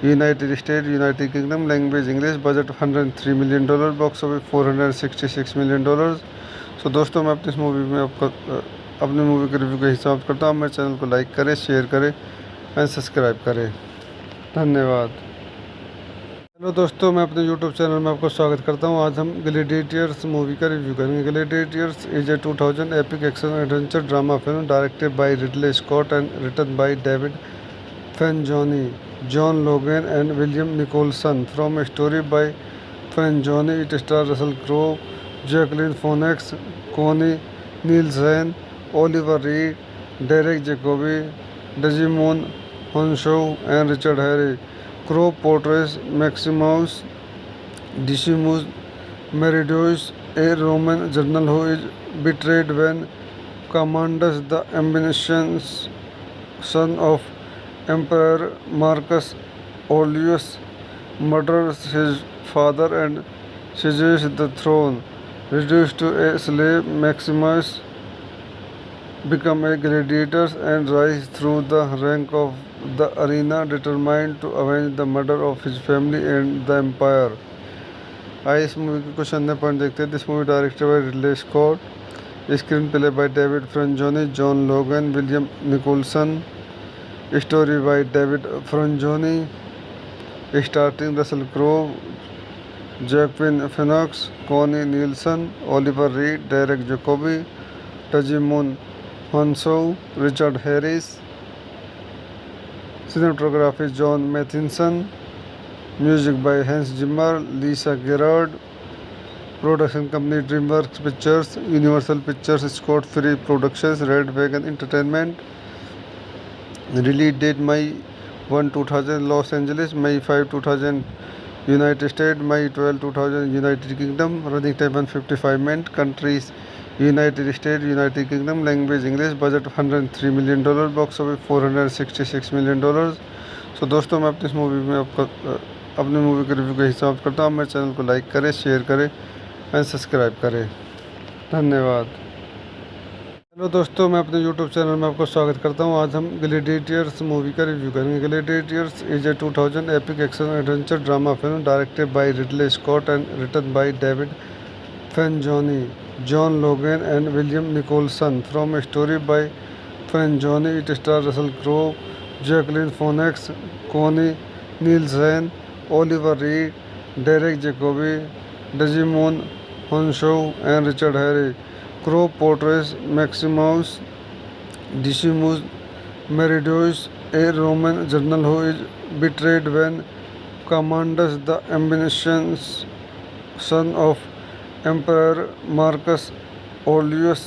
United State, United Kingdom. Language English. Budget $103 million. Box office $466 million. So दोस्तों, मैं अपनी इस movie में अपनी movie के review के हिसाब करता हूँ. मेरे चैनल को लाइक करें, शेयर करें एंड सब्सक्राइब करें. धन्यवाद. हेलो दोस्तों, मैं अपने यूट्यूब चैनल में आपको स्वागत करता हूं. आज हम ग्लैडिएटर्स मूवी का रिव्यू करेंगे. Gladiators is a 2000 epic action adventure drama film directed by Ridley Scott and written by David Franzoni, John Logan and William Nicholson. From a story by Franzoni, it star Russell Crowe, Jacqueline Phoenix, Connie Nielsen, Oliver Reed, Derek Jacobi, Djimon Hounsou and Richard Harry. Crow portrays Maximus Decimus Meridius, a Roman general who is betrayed when Commandus, the ambitious son of Emperor Marcus Aurelius, murders his father and seizes the throne. Reduced to a slave, Maximus become a gladiator and rise through the rank of the arena, determined to avenge the murder of his family and the empire. आइए इस movie के कुछ अन्य point देखते हैं. This movie directed by Ridley Scott, screenplay by David Franzoni, John Logan, William Nicholson, story by David Franzoni, starting Russell Crowe, Joaquin Phoenix, Connie Nielsen, Oliver Reed, Derek Jacobi, Djimon Hounsou, Richard Harris. Cinematography John Matheson, music by Hans Zimmer, Lisa Gerard. Production company DreamWorks Pictures, Universal Pictures, Scott Free Productions, Red Wagon Entertainment. Release date May 1, 2000 Los Angeles, May 5, 2000 United States, May 12, 2000 United Kingdom. Running time 155 minutes. Countries United State, United Kingdom. Language English. Budget $103 million. Box office $466 million. So दोस्तों, मैं अपनी इस movie में अपनी movie के review के हिसाब करता हूँ. मेरे चैनल को लाइक करें, शेयर करें एंड सब्सक्राइब करें. धन्यवाद. हेलो दोस्तों, मैं अपने यूट्यूब चैनल में आपको स्वागत करता हूँ. आज हम ग्लैडिएटर्स मूवी का रिव्यू करेंगे. Gladiators is a 2000 epic action adventure drama film directed by Ridley Scott and written by David Franzoni, John Logan and William Nicholson. From a story by Frangoni, it stars Russell Crowe, Jacqueline Phoenix, Connie Nielsen, Oliver Reed, Derek Jacobi, Digimon Honshaw and Richard Harry. Crowe portrays Maximus Decimus Meridius, a Roman general who is betrayed when Commandus, the ambitious son of Emperor Marcus Aurelius,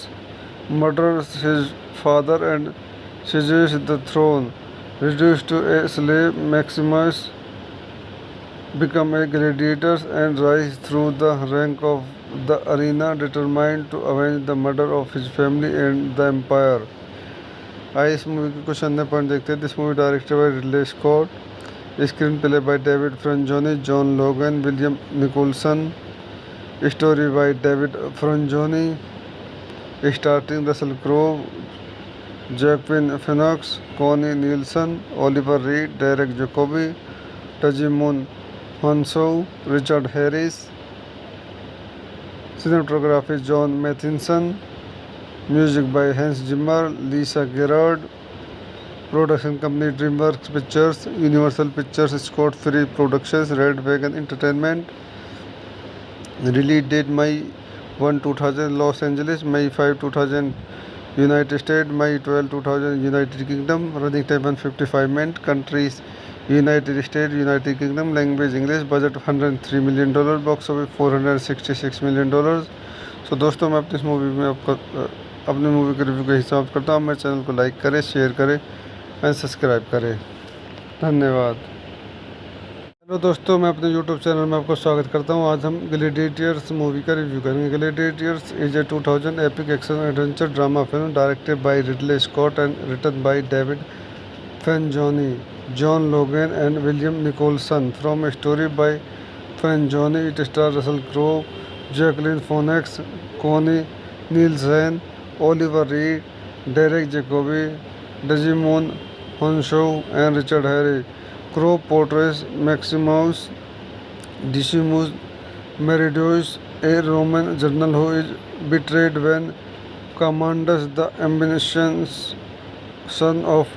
murders his father and seizes the throne. Reduced to a slave, Maximus become a gladiator and rise through the rank of the arena, determined to avenge the murder of his family and the empire. आइए इस movie के कुछ अन्य point देखते हैं. This movie directed by Ridley Scott, screenplay by David Franzoni, John Logan, William Nicholson, story by David Franzoni, starting Russell Crowe, Joaquin Phoenix, Connie Nielsen, Oliver Reed, Derek Jacobi, Djimon Hounsou, Richard Harris. Cinematography John Mathieson, Music by Hans Zimmer, Lisa Gerard. Production company DreamWorks Pictures, Universal Pictures, Scott Free Productions, Red Wagon Entertainment. Release date May 1, 2000 Los Angeles, May 5, 2000 United States, May 12, 2000 United Kingdom. Running time 155 minutes. Countries United States, United Kingdom. Language English. Budget $103 million. Box office $466 million. सो दोस्तों, मैं अपनी इस movie में आपका अपनी movie के review के हिसाब करता हूँ। मेरे चैनल को लाइक करें, शेयर करें एंड सब्सक्राइब करें। धन्यवाद। हेलो दोस्तों, मैं अपने यूट्यूब चैनल में आपको स्वागत करता हूं। आज हम ग्लैडिएटर्स मूवी का रिव्यू करेंगे। Gladiators is a 2000 epic action adventure drama film directed by Ridley Scott and written by David Franzoni, John Logan and William Nicholson. From a story by Franzoni, it star Russell Crowe, Jacqueline Phoenix, Connie Nielsen, Oliver Reed, Derek Jacobi, Djimon Hounsou and Richard Harry. Crow portrays Maximus Decimus Meridius, a Roman general who is betrayed when Commodus, the ambitious son of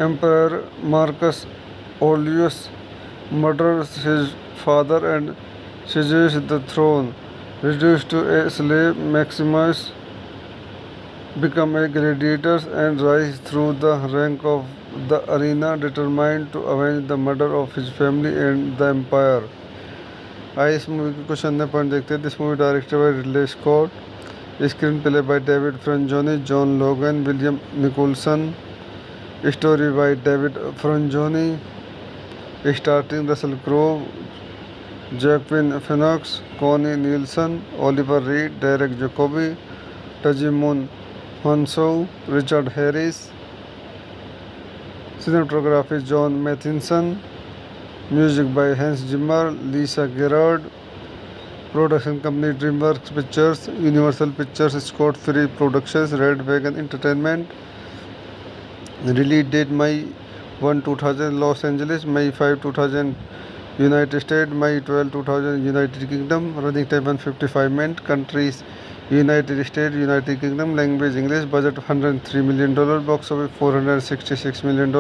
Emperor Marcus Aurelius, murders his father and seizes the throne. Reduced to a slave, Maximus becomes a gladiator and rises through the rank of the arena, determined to avenge the murder of his family and the empire. आइए इस movie के कुछ अन्य point देखते हैं। This movie directed by Ridley Scott, screenplay by David Franzoni, John Logan, William Nicholson, story by David Franzoni, starting Russell Crowe, Joaquin Phoenix, Connie Nielsen, Oliver Reed, Derek Jacobi, Djimon Hounsou, Richard Harris. Cinematography John Mathieson. Music by Hans Zimmer, Lisa Gerard. Production company DreamWorks Pictures, Universal Pictures, Scott Free Productions, Red Wagon Entertainment. Release date May 1, 2000 Los Angeles, May 5, 2000 United States, May 12, 2000 United Kingdom. Running time 155 minutes. Countries United States, United Kingdom. Language English. Budget $103 million. Box office $466 million.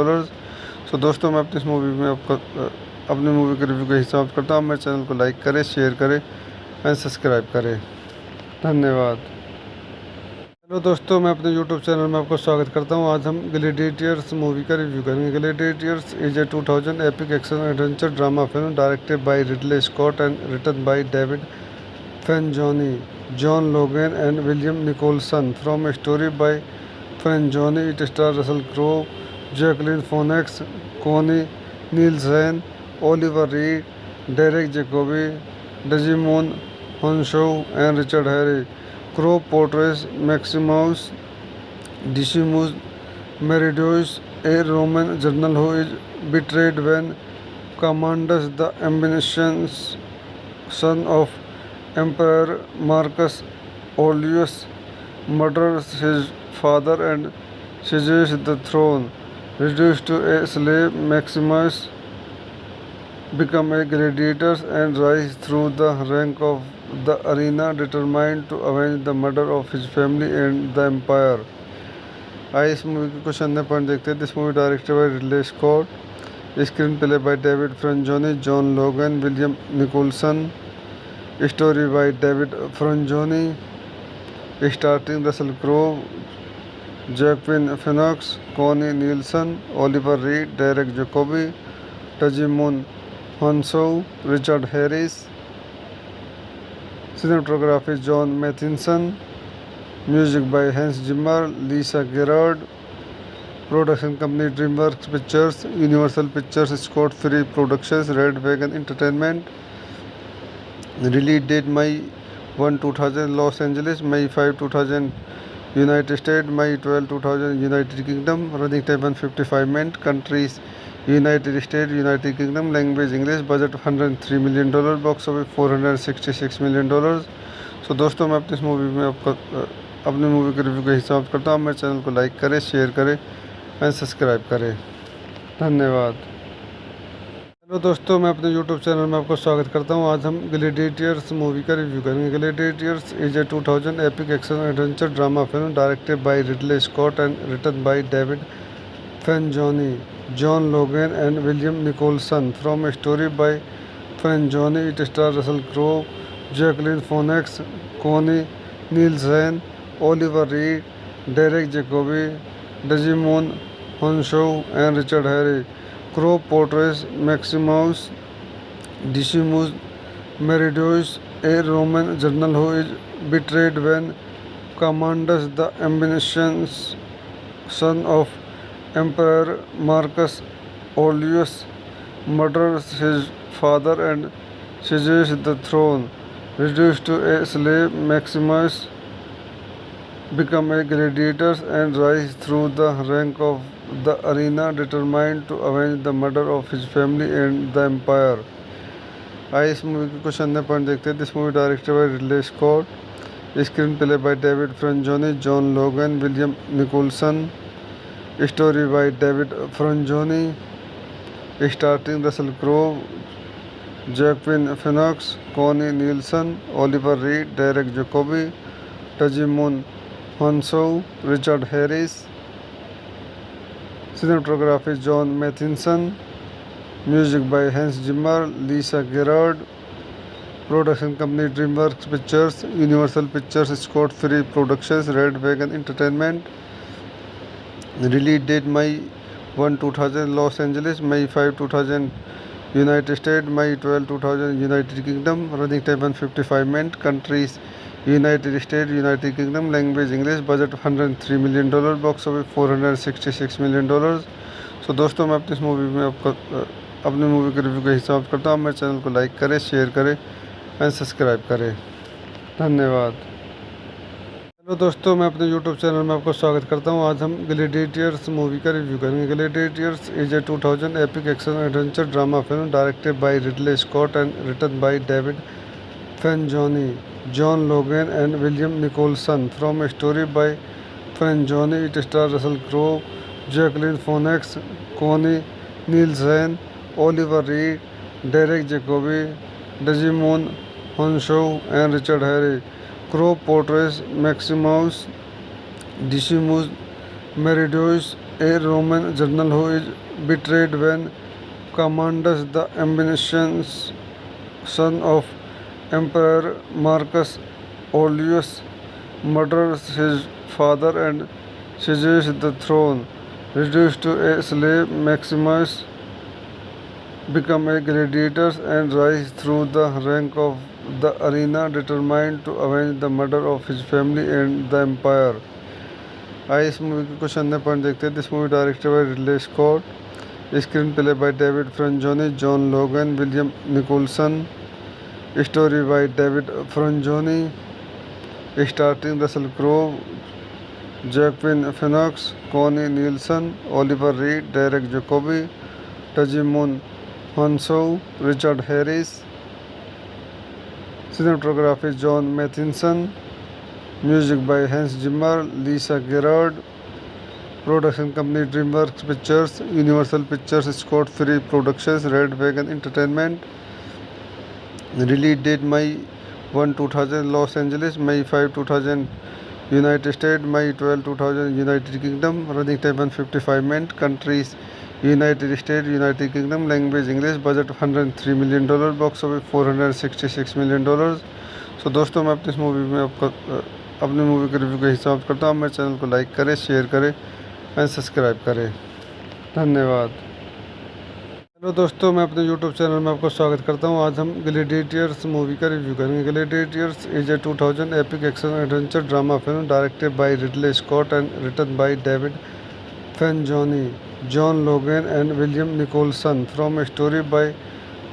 सो दोस्तों, मैं अपनी इस movie में आपका अपनी movie के review के हिसाब करता हूँ। मेरे चैनल को लाइक करें, शेयर करें एंड सब्सक्राइब करें। धन्यवाद। हेलो दोस्तों, मैं अपने यूट्यूब चैनल में आपको स्वागत करता हूँ। आज हम ग्लैडिएटर्स मूवी का रिव्यू करेंगे। Gladiators is a 2000 epic action adventure drama film directed by Ridley Scott and written by David Franzoni, John Logan and William Nicholson. From a story by Franzoni, it stars Russell Crowe, Jacqueline Phoenix, Connie Nielsen, Oliver Reed, Derek Jacobi, Desmond Honshaw, and Richard Harry. Crowe portrays Maximus Decimus Meridius, a Roman general who is betrayed when Commodus, the ambitious son of Emperor Marcus Aurelius, murders his father and seizes the throne. Reduced to a slave, Maximus becomes a gladiator and rises through the rank of the arena, determined to avenge the murder of his family and the empire. आइए इस movie के कुछ अन्य point देखते हैं। This movie directed by Ridley Scott, screenplay by David Franzoni, John Logan, William Nicholson, story by David Franzoni, starting Russell Crowe, Joaquin Phoenix, Connie Nielsen, Oliver Reed, Derek Jacobi, Djimon Hounsou, Richard Harris. Cinematography John Mathieson. Music by Hans Zimmer, Lisa Gerard. Production company DreamWorks Pictures, Universal Pictures, Scott Free Productions, Red Wagon Entertainment. Release date May 1, 2000 Los Angeles, May 5, 2000 United States, May 12, 2000 United Kingdom. Running time 155 minutes. Countries United States, United Kingdom. Language English. Budget $103 million. Box office $466 million. सो दोस्तों, मैं अपनी इस movie में आपका अपनी movie के review के हिसाब करता हूँ। मेरे चैनल को लाइक करें, शेयर करें एंड सब्सक्राइब करें। धन्यवाद। हेलो तो दोस्तों मैं अपने YouTube चैनल में आपको स्वागत करता हूं। आज हम ग्लैडिएटर्स मूवी का रिव्यू करेंगे। Gladiators is a 2000 epic action adventure drama film directed by Ridley Scott and written by David Franzoni, John Logan and William Nicholson. From a story by Franzoni, it stars Russell Crowe, Jacqueline Phoenix, Connie Nielsen, Oliver Reed, Derek Jacobi, Digimon Honshaw, and Richard Harris. Crowe portrays Maximus Decimus Meridius, a Roman general who is betrayed when Commandus, the ambitious son of Emperor Marcus Aurelius, murders his father and seizes the throne. Reduced to a slave, Maximus becomes a gladiator and rises through the rank of the arena, determined to avenge the murder of his family and the empire. आइए इस movie के कुछ अन्य point देखते हैं। This movie directed by Ridley Scott, screenplay by David Franzoni, John Logan, William Nicholson, story by David Franzoni, starting Russell Crowe, Joaquin Phoenix, Connie Nielsen, Oliver Reed, Derek Jacobi, Djimon Hounsou, Richard Harris. Cinematography John Mathieson, music by Hans Zimmer, Lisa Gerrard, production company DreamWorks Pictures, Universal Pictures, Scott Free Productions, Red Wagon Entertainment. Release date May 1, 2000 Los Angeles, May 5, 2000 United States, May 12, 2000 United Kingdom. Running time 155 minutes. Countries United States, United Kingdom. Language English. Budget $103 million. Box office $466 million. सो दोस्तों मैं अपनी इस movie में आपको अपनी movie के review का हिसाब करता हूँ। मेरे चैनल को लाइक करें, शेयर करें एंड सब्सक्राइब करें। धन्यवाद। हेलो दोस्तों मैं अपने YouTube चैनल में आपको स्वागत करता हूं। आज हम ग्लैडिएटर्स मूवी का रिव्यू करेंगे। Gladiators is a 2000 epic action adventure drama film directed by Ridley Scott and written by David Franzoni, John Logan and William Nicholson. From a story by Franzoni, it stars Russell Crowe, Joaquin Phoenix, Connie Nielsen, Oliver Reed, Derek Jacobi, Djimon Hounsou and Richard Harris. Crowe portrays Maximus Decimus Meridius, a Roman general who is betrayed when Commandus, the ambitious son of Emperor Marcus Aurelius, murders his father and seizes the throne. Reduced to a slave, Maximus becomes a gladiator and rises through the rank of the arena, determined to avenge the murder of his family and the empire. आइए इस movie के कुछ अन्य point देखते हैं। This movie directed by Ridley Scott, screenplay by David Franzoni, John Logan, William Nicholson, story by David Franzoni, starting Russell Crowe, Joaquin Phoenix, Connie Nielsen, Oliver Reed, Derek Jacobi, Djimon Hounsou, Richard Harris. Cinematography John Matheson, music by Hans Zimmer, Lisa Gerrard, production company DreamWorks Pictures, Universal Pictures, Scott Free Productions, Red Wagon Entertainment. Release date May 1, 2000 Los Angeles, May 5, 2000 United States, May 12, 2000 United Kingdom. Running time 155 minutes. Countries United States, United Kingdom. Language English. Budget $103 million. Box office $466 million. सो दोस्तों मैं अपनी इस movie में आपको अपनी movie के review का हिसाब करता हूँ। मेरे चैनल को लाइक करें, शेयर करें एंड सब्सक्राइब करें। धन्यवाद। हेलो दोस्तों मैं अपने YouTube चैनल में आपको स्वागत करता हूँ। आज हम ग्लैडिएटर्स मूवी का रिव्यू करेंगे। Gladiators is a 2000 epic action adventure drama film directed by Ridley Scott and written by David Franzoni, John Logan and William Nicholson. From a story by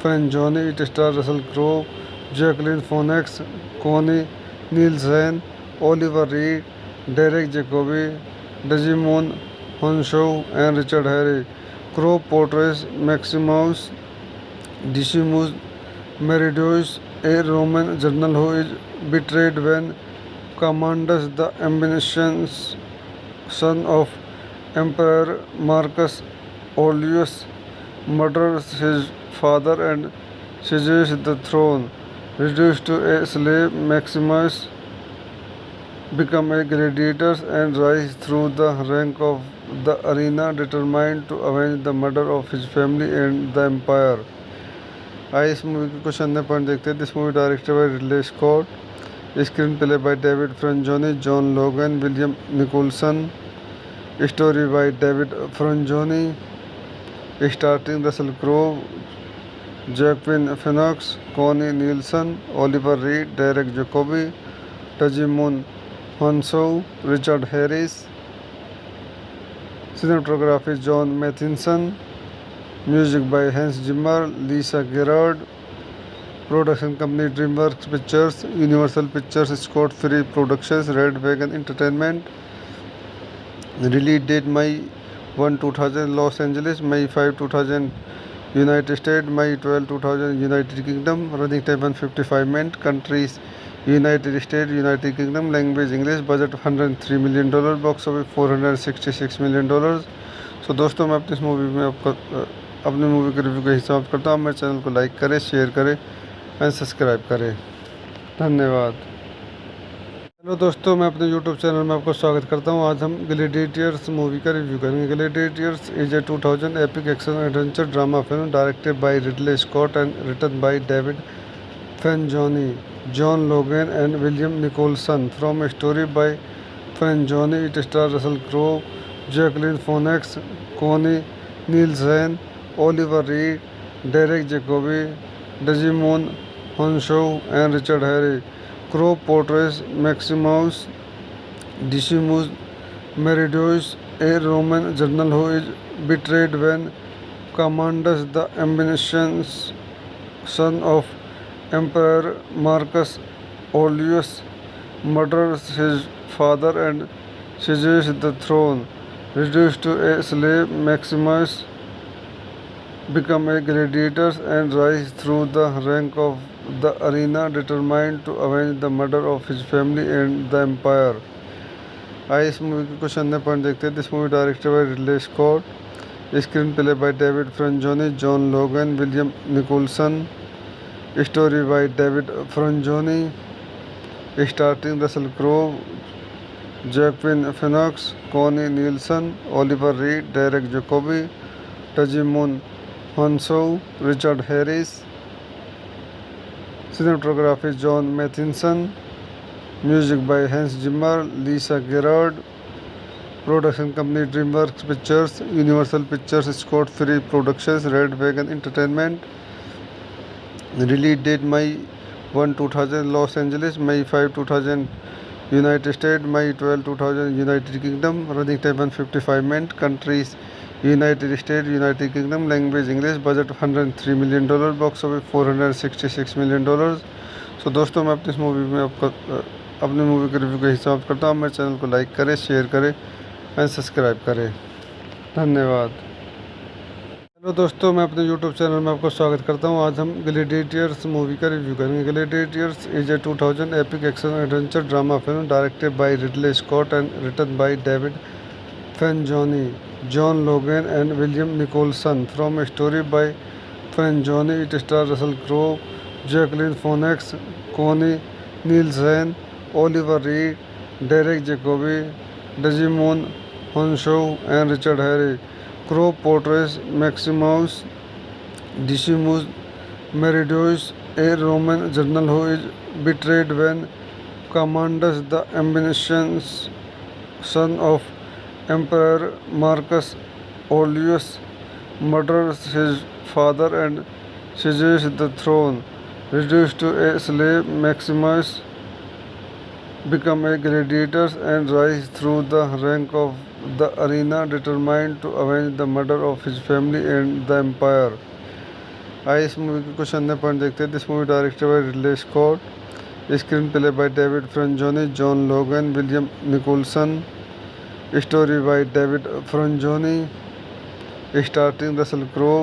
Franzoni, it stars Russell Crowe, Joaquin Phoenix, Connie Nielsen, Oliver Reed, Derek Jacobi, Djimon Hounsou and Richard Harris. Crowe portrays Maximus Decimus Meridius, a Roman general who is betrayed when Commandus, the ambitious son of Emperor Marcus Aurelius, murders his father and seizes the throne. Reduced to a slave, Maximus become a gladiator and rise through the rank of the arena, determined to avenge the murder of his family and the empire. आइए इस movie के कुछ अन्य point देखते हैं. This movie directed by Ridley Scott, screenplay by David Franzoni, John Logan, William Nicholson, story by David Franzoni, starting Russell Crowe, Joaquin Phoenix, Connie Nielsen, Oliver Reed, Derek Jacobi, Djimon Hounsou, Richard Harris. Cinematography John Mathieson. Music by Hans Zimmer, Lisa Gerrard. Production company DreamWorks Pictures, Universal Pictures, Scott Free Productions, Red Wagon Entertainment. Release date May 1, 2000 Los Angeles, May 5, 2000 United States, May 12, 2000 United Kingdom. Running time 155 minutes. Countries United States, United Kingdom. Language English. Budget $103 million. Box office $466 million. सो दोस्तों, मैं अपनी इस movie में अपनी movie के review का हिसाब करता हूँ. मेरे चैनल को लाइक करें, शेयर करें एंड सब्सक्राइब करें. धन्यवाद. हेलो दोस्तों, मैं अपने यूट्यूब चैनल में आपको स्वागत करता हूँ. आज हम ग्लैडिएटर्स मूवी का रिव्यू करेंगे. Gladiators is a 2000 epic action adventure drama film directed by Ridley Scott and written by David Franzoni, John Logan and William Nicholson. From a story by Franzoni, it star Russell Crowe, Jacqueline Phoenix, Connie Nielsen, Oliver Reed, Derek Jacobi, Djimon Hounsou and Richard Harry. Crow portrays Maximus Decimus Meridius, a Roman general who is betrayed when Commandus, the ambitious son of Emperor Marcus Aurelius, murders his father and seizes the throne. Reduced to a slave, Maximus become a gladiator and rise through the rank of the arena, determined to avenge the murder of his family and the empire. आइए इस movie के कुछ अन्य point देखते हैं. This movie directed by Ridley Scott, screenplay by David Franzoni, John Logan, William Nicholson, story by David Franzoni, starting Russell Crowe, Joaquin Phoenix, Connie Nielsen, Oliver Reed, Derek Jacobi, Djimon Hounsou, Richard Harris. Cinematography John Mathieson. Music by Hans Zimmer, Lisa Gerrard. Production company DreamWorks Pictures, Universal Pictures, Scott Free Productions, Red Wagon Entertainment. Release date May 1, 2000 Los Angeles, May 5, 2000 United States, May 12, 2000 United Kingdom. Running time 155 minutes. Countries United States, United Kingdom. Language English. Budget $103 million. Box office $466 million. सो दोस्तों, मैं अपनी इस movie में अपनी movie के review का हिसाब करता हूँ. मेरे चैनल को लाइक करें, शेयर करें एंड सब्सक्राइब करें. धन्यवाद. हेलो दोस्तों, मैं अपने यूट्यूब चैनल में आपको स्वागत करता हूँ. आज हम ग्लैडिएटर्स मूवी का रिव्यू करेंगे. Gladiators is a 2000 epic action adventure drama film directed by Ridley Scott and written by David Franzoni, John Logan and William Nicholson. From a story by Frangoni, it stars Russell Crowe, Jacqueline Phoenix, Connie Nielsen, Oliver Reed, Derek Jacobi, Digimon Honshaw and Richard Harry. Crowe portrays Maximus Decimus Meridius, a Roman general who is betrayed when Commandus, the ambitious son of Emperor Marcus Aurelius, murders his father and seizes the throne. Reduced to a slave, Maximus become a gladiator and rise through the rank of the arena, determined to avenge the murder of his family and the empire. आइए इस movie के कुछ अन्य point देखते हैं. This movie directed by Ridley Scott, screenplay by David Franzoni, John Logan, William Nicholson, story by David Franzoni, starting Russell Crowe,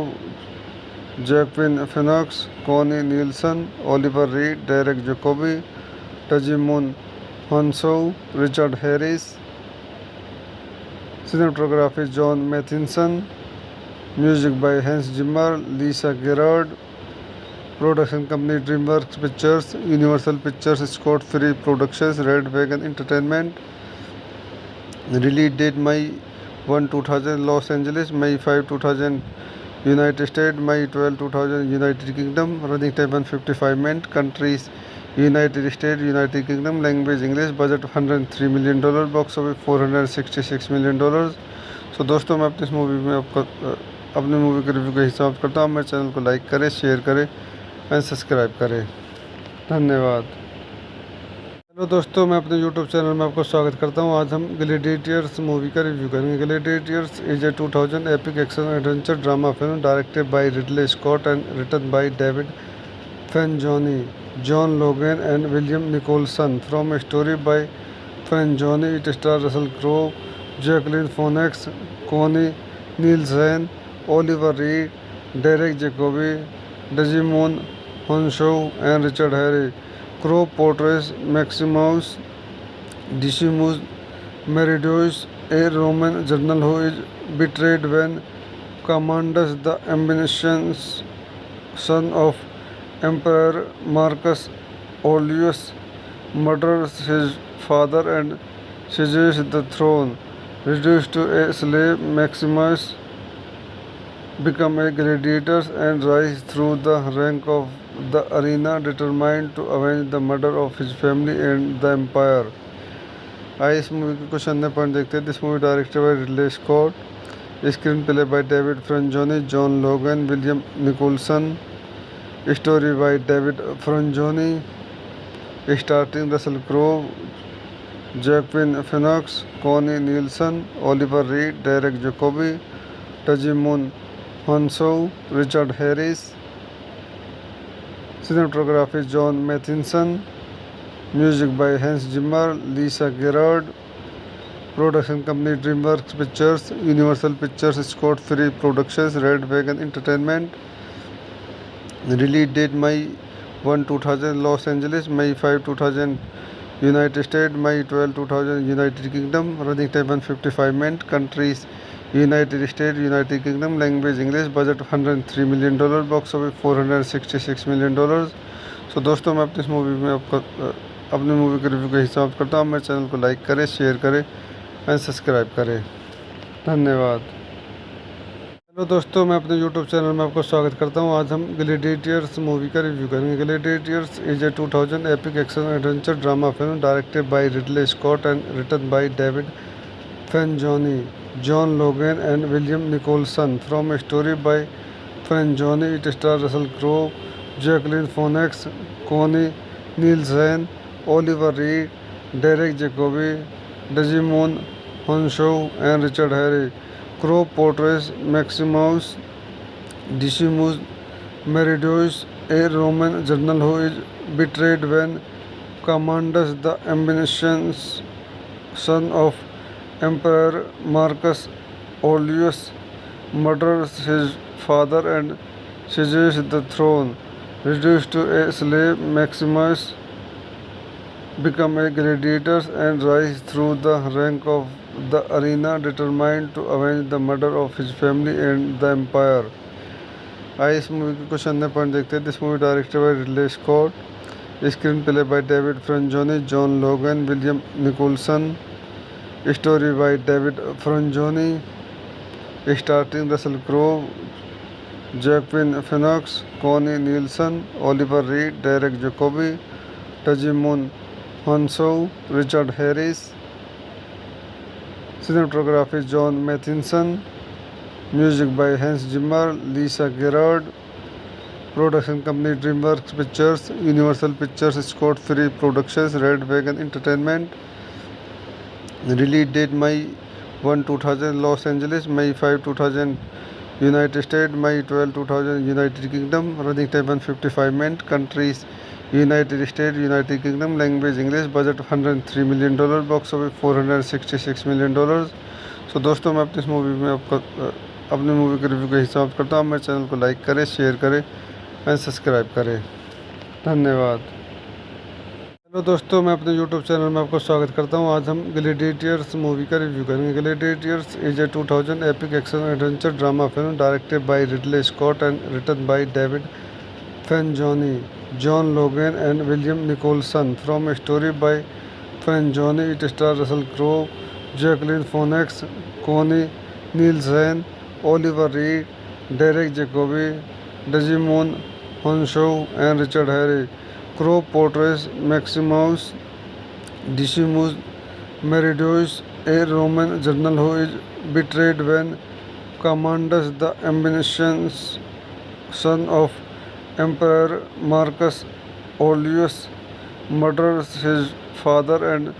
Joaquin Phoenix, Connie Nielsen, Oliver Reed, Derek Jacobi, Djimon Hounsou, Richard Harris. Cinematography John Mathieson. Music by Hans Zimmer, Lisa Gerard. Production company DreamWorks Pictures, Universal Pictures, Scott Free Productions, Red Wagon Entertainment. Release date May 1, 2000 Los Angeles, May 5, 2000 United States, May 12, 2000 United Kingdom. Running time 155 minutes. Countries United States, United Kingdom. Language English. Budget $103 million. Box office $466 million. सो दोस्तों मैं अपनी इस movie में आपका अपने movie के review का हिसाब करता हूँ। मेरे चैनल को लाइक करें, शेयर करें एंड सब्सक्राइब करें। धन्यवाद। हेलो दोस्तों, मैं अपने यूट्यूब चैनल में आपको स्वागत करता हूं। आज हम ग्लैडिएटर्स मूवी का रिव्यू करेंगे। Gladiators is a 2000 epic action adventure drama film directed by Ridley Scott and written by David Franzoni, John Logan and William Nicholson. From a story by Franzoni, it star Russell Crowe, Jacqueline Phoenix, Connie Nielsen, Oliver Reed, Derek Jacobi, Djimon Hounsou and Richard Harry. Crow portrays Maximus Decimus Meridius, a Roman general who is betrayed when Commodus, the ambitious son of Emperor Marcus Aurelius, murders his father and seizes the throne. Reduced to a slave, Maximus becomes a gladiator and rises through the rank of the arena, determined to avenge the murder of his family and the empire. आइए इस movie के कुछ अन्य point देखते हैं। This movie directed by Ridley Scott, screenplay by David Franzoni, John Logan, William Nicholson, story by David Franzoni, starting Russell Crowe, Joaquin Phoenix, Connie Nielsen, Oliver Reed, Derek Jacobi, Djimon Hounsou, Richard Harris. Cinematography John Mathieson. Music by Hans Zimmer, Lisa Gerard. Production company DreamWorks Pictures, Universal Pictures, Scott Free Productions, Red Wagon Entertainment. Release date May 1, 2000 Los Angeles, May 5, 2000 United States, May 12, 2000 United Kingdom. Running time 155 minutes. Countries United States, United Kingdom. Language English. Budget $103 million. Box office $466 million. सो दोस्तों मैं अपनी इस movie में आपका अपने movie के review का हिसाब करता हूँ। मेरे चैनल को लाइक करें, शेयर करें एंड सब्सक्राइब करें। धन्यवाद। हेलो दोस्तों, मैं अपने यूट्यूब चैनल में आपको स्वागत करता हूँ। आज हम ग्लैडिएटर्स मूवी का रिव्यू करेंगे। Gladiators is a 2000 epic action adventure drama film directed by Ridley Scott and written by David Franzoni, John Logan and William Nicholson. From a story by Franzoni, it stars Russell Crowe, Jacqueline Phoenix, Connie Nielsen, Oliver Reed, Derek Jacobi, Desmond Honshaw, and Richard Harry. Crowe portrays Maximus Decimus Meridius, a Roman general who is betrayed when Commodus, the ambitious son of Emperor Marcus Aurelius, murders his father and seizes the throne. Reduced to a slave, Maximus becomes a gladiator and rises through the rank of the arena, determined to avenge the murder of his family and the empire. आइए इस movie के कुछ अन्य point देखते हैं। This movie directed by Ridley Scott, screenplay by David Franzoni, John Logan, William Nicholson, story by David Franzoni, starting Russell Crowe, Joaquin Phoenix, Connie Nielsen, Oliver Reed, Derek Jacobi, Djimon Hounsou, Richard Harris. Cinematography John Mathieson. Music by Hans Zimmer, Lisa Gerard. Production company DreamWorks Pictures, Universal Pictures, Scott Free Productions, Red Wagon Entertainment. Release date May 1, 2000 Los Angeles, May 5, 2000 United States, May 12, 2000 United Kingdom. Running time 155 minutes. Countries United States, United Kingdom. Language English. Budget $103 million. Box office $466 million. सो दोस्तों मैं अपनी इस movie में आपका अपने movie के review का हिसाब करता हूँ। मेरे चैनल को लाइक करें, शेयर करें एंड सब्सक्राइब करें। धन्यवाद। हेलो तो दोस्तों मैं अपने YouTube चैनल में आपको स्वागत करता हूं। आज हम ग्लैडिएटर्स मूवी का रिव्यू करेंगे। Gladiators is a 2000 epic action adventure drama film directed by Ridley Scott and written by David Franzoni, John Logan and William Nicholson. From a story by Franzoni, it stars Russell Crowe, Jacqueline Phoenix, Connie Nielsen, Oliver Reed, Derek Jacobi, Digimon Honshaw, and Richard Harris. Crowe portrays Maximus Decimus Meridius, a Roman general who is betrayed when Commandus, the ambitious son of Emperor Marcus Aurelius, murders his father and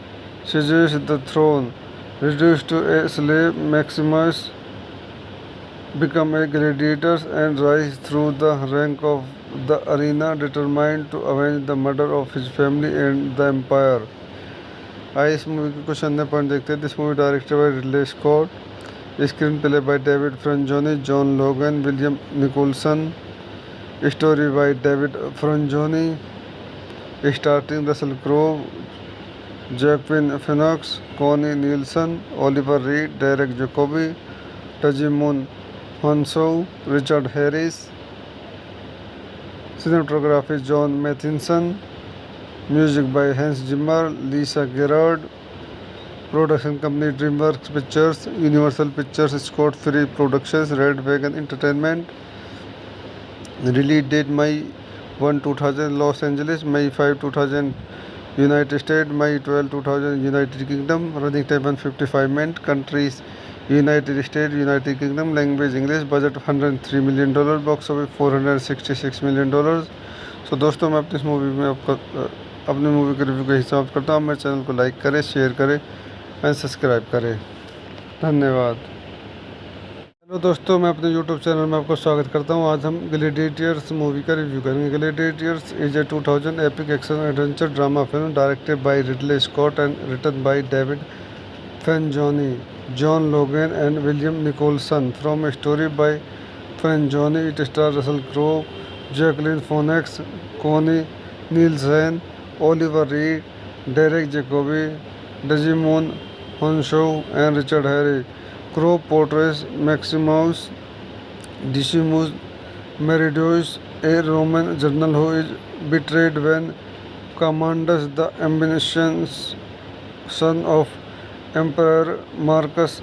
seizes the throne. Reduced to a slave, Maximus becomes a gladiator and rises through the rank of the arena, determined to avenge the murder of his family and the empire. आइए इस movie के कुछ अन्य point देखते हैं। This movie directed by Ridley Scott, screenplay by David Franzoni, John Logan, William Nicholson, story by David Franzoni, starting Russell Crowe, Joaquin Phoenix, Connie Nielsen, Oliver Reed, Derek Jacobi, Djimon Hounsou, Richard Harris. Cinematography John Mathieson, music by Hans Zimmer, Lisa Gerrard, production company DreamWorks Pictures, Universal Pictures, Scott Free Productions, Red Wagon Entertainment. Release date May 1, 2000 Los Angeles, May 5, 2000 United States, May 12, 2000 United Kingdom. Running time 155 minutes. Countries United States, United Kingdom. Language English. Budget $103 million. Box office $466 million. सो दोस्तों मैं अपनी इस movie में आपका अपनी movie के review का हिसाब करता हूँ। मेरे चैनल को लाइक करें, शेयर करें एंड सब्सक्राइब करें। धन्यवाद। हेलो दोस्तों मैं अपने YouTube चैनल में आपको स्वागत करता हूं। आज हम ग्लैडिएटर्स मूवी का रिव्यू करेंगे। Gladiators is a 2000 epic action adventure drama film directed by Ridley Scott and written by David Franzoni, John Logan and William Nicholson. From a story by Franzoni, it stars Russell Crowe, Joaquin Phoenix, Connie Nielsen, Oliver Reed, Derek Jacobi, Djimon Hounsou and Richard Harris. Crowe portrays Maximus Decimus Meridius, a Roman general who is betrayed when Commandus, the ambitious son of Emperor Marcus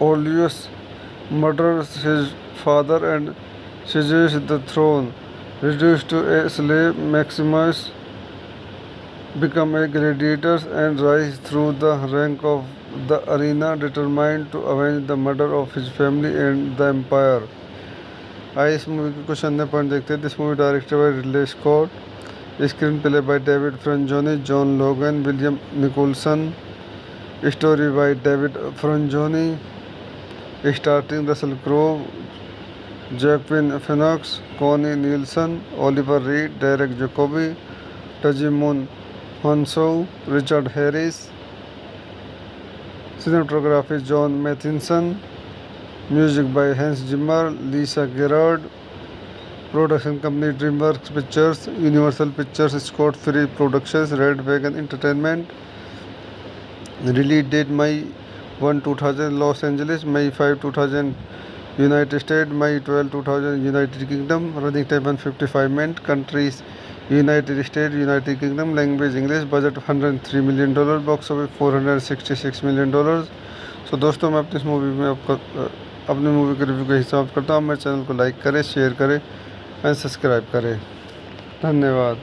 Aurelius, murders his father and seizes the throne. Reduced to a slave, Maximus becomes a gladiator and rises through the rank of the arena, determined to avenge the murder of his family and the empire. आइए इस movie के कुछ अन्य point देखते हैं। This movie directed by Ridley Scott, screenplay by David Franzoni, John Logan, William Nicholson, story by David Franzoni, starting Russell Crowe, Joaquin Phoenix, Connie Nielsen, Oliver Reed, Derek Jacobi, Djimon Hounsou, Richard Harris. Cinematography John Mathison, music by Hans Zimmer, Lisa Gerrard, production company DreamWorks Pictures, Universal Pictures, Scott Free Productions, Red Wagon Entertainment. Release date May 1, 2000 Los Angeles, May 5, 2000 United States, May 12, 2000 United Kingdom. Running time 155 minutes. Countries United States, United Kingdom. Language English. Budget $103 million. Box office $466 million. सो दोस्तों मैं अपनी इस movie में आपका अपनी movie के review का हिसाब करता हूँ। मेरे चैनल को लाइक करें, शेयर करें एंड सब्सक्राइब करें। धन्यवाद।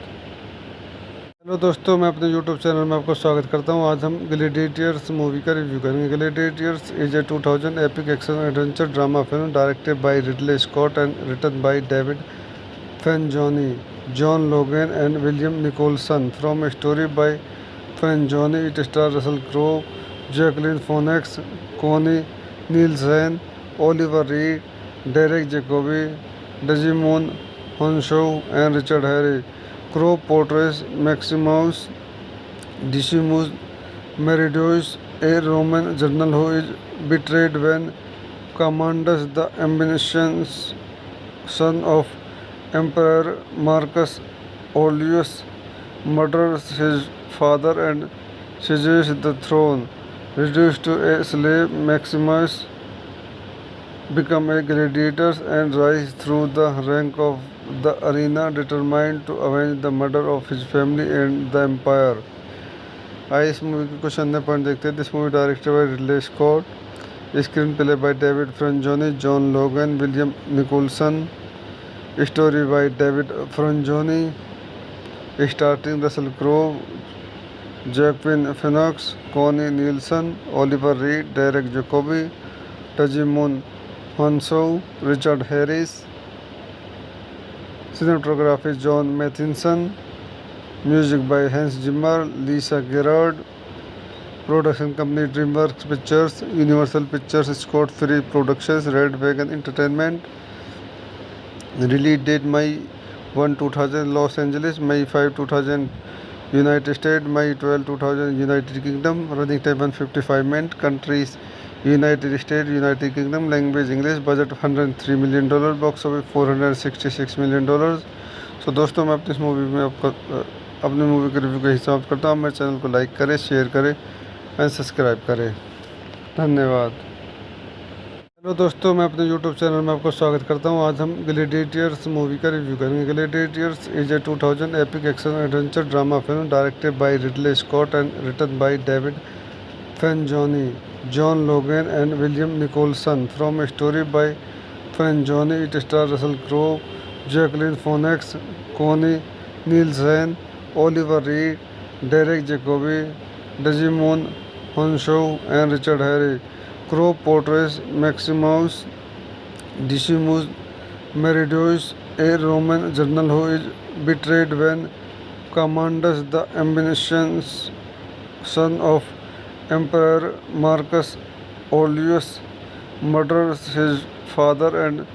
हेलो दोस्तों मैं अपने YouTube चैनल में आपको स्वागत करता हूं। आज हम ग्लैडिएटर्स मूवी का रिव्यू करेंगे। Gladiators is a 2000 epic action adventure drama film directed by Ridley Scott and written by David Franzoni, John Logan and William Nicholson. From a story by Franzoni, it stars Russell Crowe, Joaquin Phoenix, Connie Nielsen, Oliver Reed, Derek Jacobi, Djimon Hounsou and Richard Harris. Crowe portrays Maximus Decimus Meridius, a Roman general who is betrayed when Commandus, the ambitious son of Emperor Marcus Aurelius, murders his father and seizes the throne. Reduced to a slave, Maximus become a gladiator and rise through the rank of the arena, determined to avenge the murder of his family and the empire. आइए इस movie के कुछ अन्य point देखते हैं. This movie directed by Ridley Scott, screenplay by David Franzoni, John Logan, William Nicholson, story by David Franzoni, starting Russell Crowe, Joaquin Phoenix, Connie Nielsen, Oliver Reed, Derek Jacobi, Djimon Hounsou, Richard Harris. Cinematography John Mathieson. Music by Hans Zimmer, Lisa Gerrard. Production company DreamWorks Pictures, Universal Pictures, Scott Free Productions, Red Wagon Entertainment. Release date May 1, 2000 Los Angeles, May 5, 2000 United States, May 12, 2000 United Kingdom. Running time 155 minutes. Countries United States, United Kingdom. Language English. Budget $103 million. Box office $466 million. सो दोस्तों, मैं अपनी इस movie में अपनी movie के review का हिसाब करता हूँ. मेरे चैनल को लाइक करें, शेयर करें एंड सब्सक्राइब करें. धन्यवाद. हेलो दोस्तों, मैं अपने यूट्यूब चैनल में आपको स्वागत करता हूँ. आज हम ग्लैडिएटर्स मूवी का रिव्यू करेंगे. Gladiators is a 2000 epic action adventure drama film directed by Ridley Scott and written by David Franzoni, John Logan and William Nicholson. From a story by Franzoni, it star Russell Crowe, Jacqueline Phoenix, Connie Nielsen, Oliver Reed, Derek Jacobi, Djimon Hounsou and Richard Harry. Crow portrays Maximus Decimus Meridius, a Roman general who is betrayed when Commandus, the ambitious son of Emperor Marcus Aurelius, murders his father and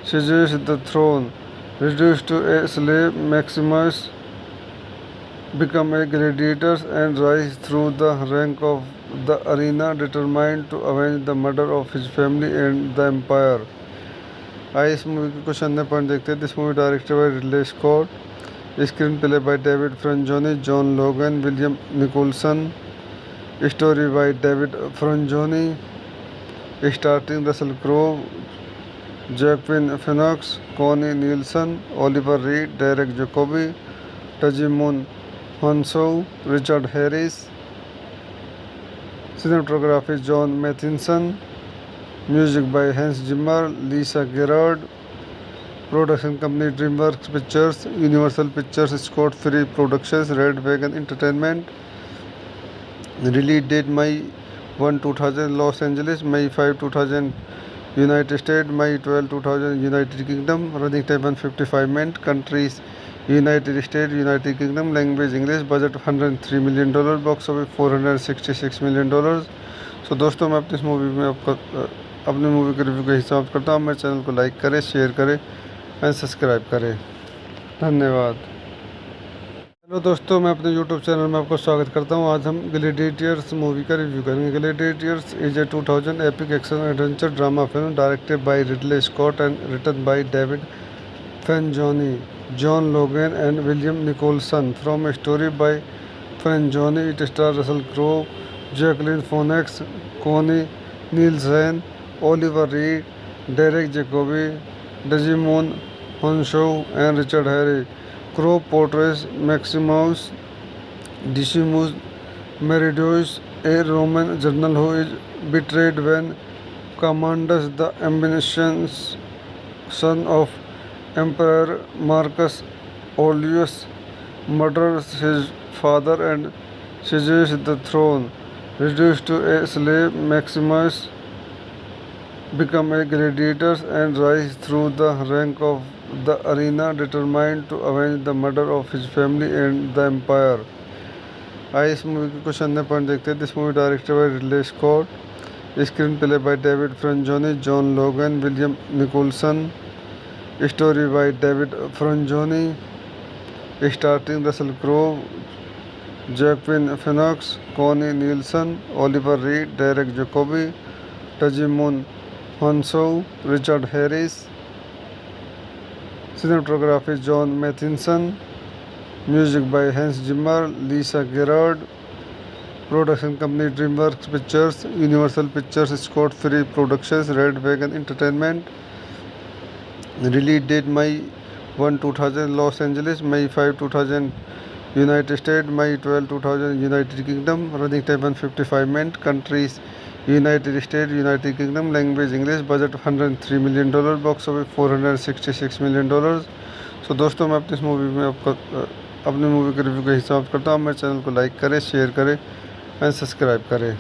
seizes the throne. Reduced to a slave, Maximus become a gladiator and rise through the rank of the arena, determined to avenge the murder of his family and the empire. आइए इस movie के कुछ अन्य point देखते हैं. This movie directed by Ridley Scott, screenplay by David Franzoni, John Logan, William Nicholson, story by David Franzoni, starting Russell Crowe, Joaquin Phoenix, Connie Nielsen, Oliver Reed, Derek Jacobi, Djimon Hounsou, Richard Harris. Cinematography John Mathieson. Music by Hans Zimmer, Lisa Gerrard. Production company DreamWorks Pictures, Universal Pictures, Scott Free Productions, Red Wagon Entertainment. Release date May 1, 2000 Los Angeles, May 5, 2000 United States, May 12, 2000 United Kingdom. Running time 155 minutes. Countries United States, United Kingdom. Language English. Budget $103 million. Box office $466 million. सो दोस्तों, मैं अपनी इस movie में अपनी movie के review का हिसाब करता हूँ. मेरे चैनल को लाइक करें, शेयर करें एंड सब्सक्राइब करें. धन्यवाद. हेलो दोस्तों, मैं अपने यूट्यूब चैनल में आपको स्वागत करता हूँ. आज हम ग्लैडिएटर्स मूवी का रिव्यू करेंगे. Gladiators is a 2000 epic action adventure drama film directed by Ridley Scott and written by David Franzoni, John Logan and William Nicholson. From a story by Frangoni, it stars Russell Crowe, Jacqueline Phoenix, Connie Nielsen, Oliver Reed, Derek Jacobi, Digimon Honshaw, and Richard Harry. Crowe portrays Maximus Decimus Meridius, a Roman general who is betrayed when Commandus, the ambitious son of Emperor Marcus Aurelius, murders his father and seizes the throne. Reduced to a slave, Maximus become a gladiator and rise through the rank of the arena, determined to avenge the murder of his family and the empire. आइए इस movie के कुछ अन्य point देखते हैं. This movie directed by Ridley Scott, screenplay by David Franzoni, John Logan, William Nicholson, story by David Franzoni, starting Russell Crowe, Joaquin Phoenix, Connie Nielsen, Oliver Reed, Derek Jacobi, Djimon Hounsou, Richard Harris. Cinematography John Mathieson. Music by Hans Zimmer, Lisa Gerard. Production company DreamWorks Pictures, Universal Pictures, Scott Free Productions, Red Wagon Entertainment. Release date May 1, 2000 Los Angeles, May 5, 2000 United States, May 12, 2000 United Kingdom. Running time 155 minutes. Countries United States, United Kingdom. Language English. Budget $103 million. Box office $466 million. सो दोस्तों, मैं अपनी इस movie में अपनी movie के review का हिसाब करता हूँ। मेरे चैनल को लाइक करें, शेयर करें एंड सब्सक्राइब करें।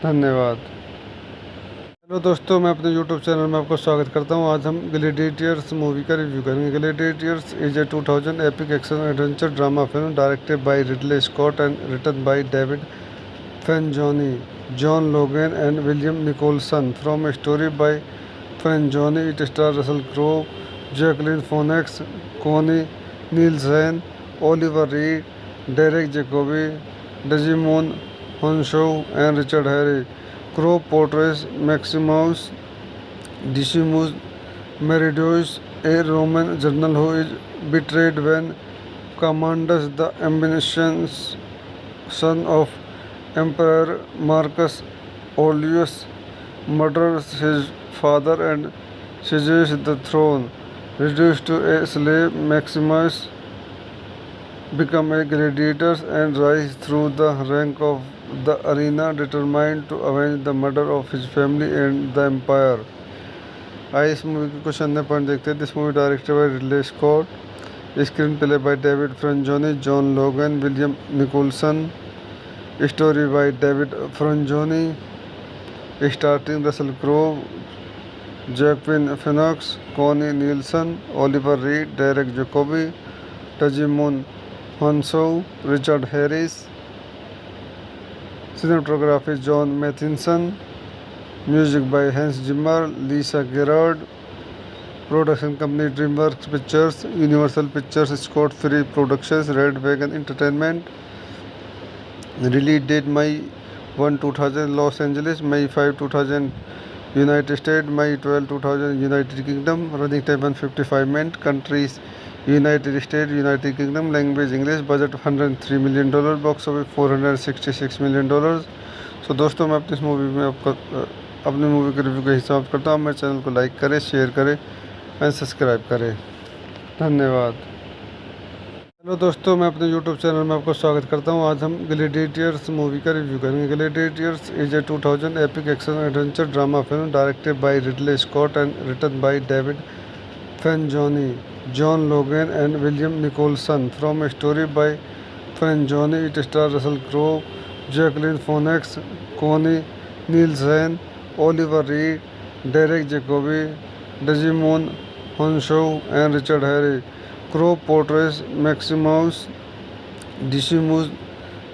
धन्यवाद। हेलो दोस्तों, मैं अपने यूट्यूब चैनल में आपको स्वागत करता हूं। आज हम ग्लैडिएटर्स मूवी का रिव्यू करेंगे। Gladiators is a 2000 epic action adventure drama film directed by Ridley Scott and written by David Franzoni, John Logan and William Nicholson. From a story by Franzoni, it star Russell Crowe, Jacqueline Phoenix, Connie Nielsen, Oliver Reed, Derek Jacobi, Djimon Hounsou and Richard Harry. Crow portrays Maximus Decimus Meridius, a Roman general who is betrayed when Commandus, the ambitious son of Emperor Marcus Aurelius, murders his father and seizes the throne. Reduced to a slave, Maximus becomes a gladiator and rises through the rank of the arena, determined to avenge the murder of his family and the empire. आइए इस movie के कुछ अन्य point देखते हैं। This movie directed by Ridley Scott, screenplay by David Franzoni, John Logan, William Nicholson, story by David Franzoni, starting Russell Crowe, Joaquin Phoenix, Connie Nielsen, Oliver Reed, Derek Jacobi, Djimon Hounsou, Richard Harris. Cinematography John Mathieson. Music by Hans Zimmer, Lisa Gerard. Production company DreamWorks Pictures, Universal Pictures, Scott Free Productions, Red Wagon Entertainment. Release date May 1, 2000 Los Angeles, May 5, 2000 United States, May 12, 2000 United Kingdom. Running time 155 minutes. Countries United States, United Kingdom. Language English. Budget $103 million. Box office $466 million. सो दोस्तों, मैं अपनी इस movie में अपनी movie के review का हिसाब करता हूँ। मेरे चैनल को लाइक करें, शेयर करें एंड सब्सक्राइब करें। धन्यवाद। हेलो दोस्तों, मैं अपने यूट्यूब चैनल में आपको स्वागत करता हूँ। आज हम ग्लैडिएटर्स मूवी का रिव्यू करेंगे। Gladiators is a 2000 epic action adventure drama film directed by Ridley Scott and written by David Franzoni, John Logan and William Nicholson. From a story by Franzoni, it stars Russell Crowe, Jacqueline Phoenix, Connie Nielsen, Oliver Reed, Derek Jacobi, Desmond Honshaw, and Richard Harry. Crowe portrays Maximus Decimus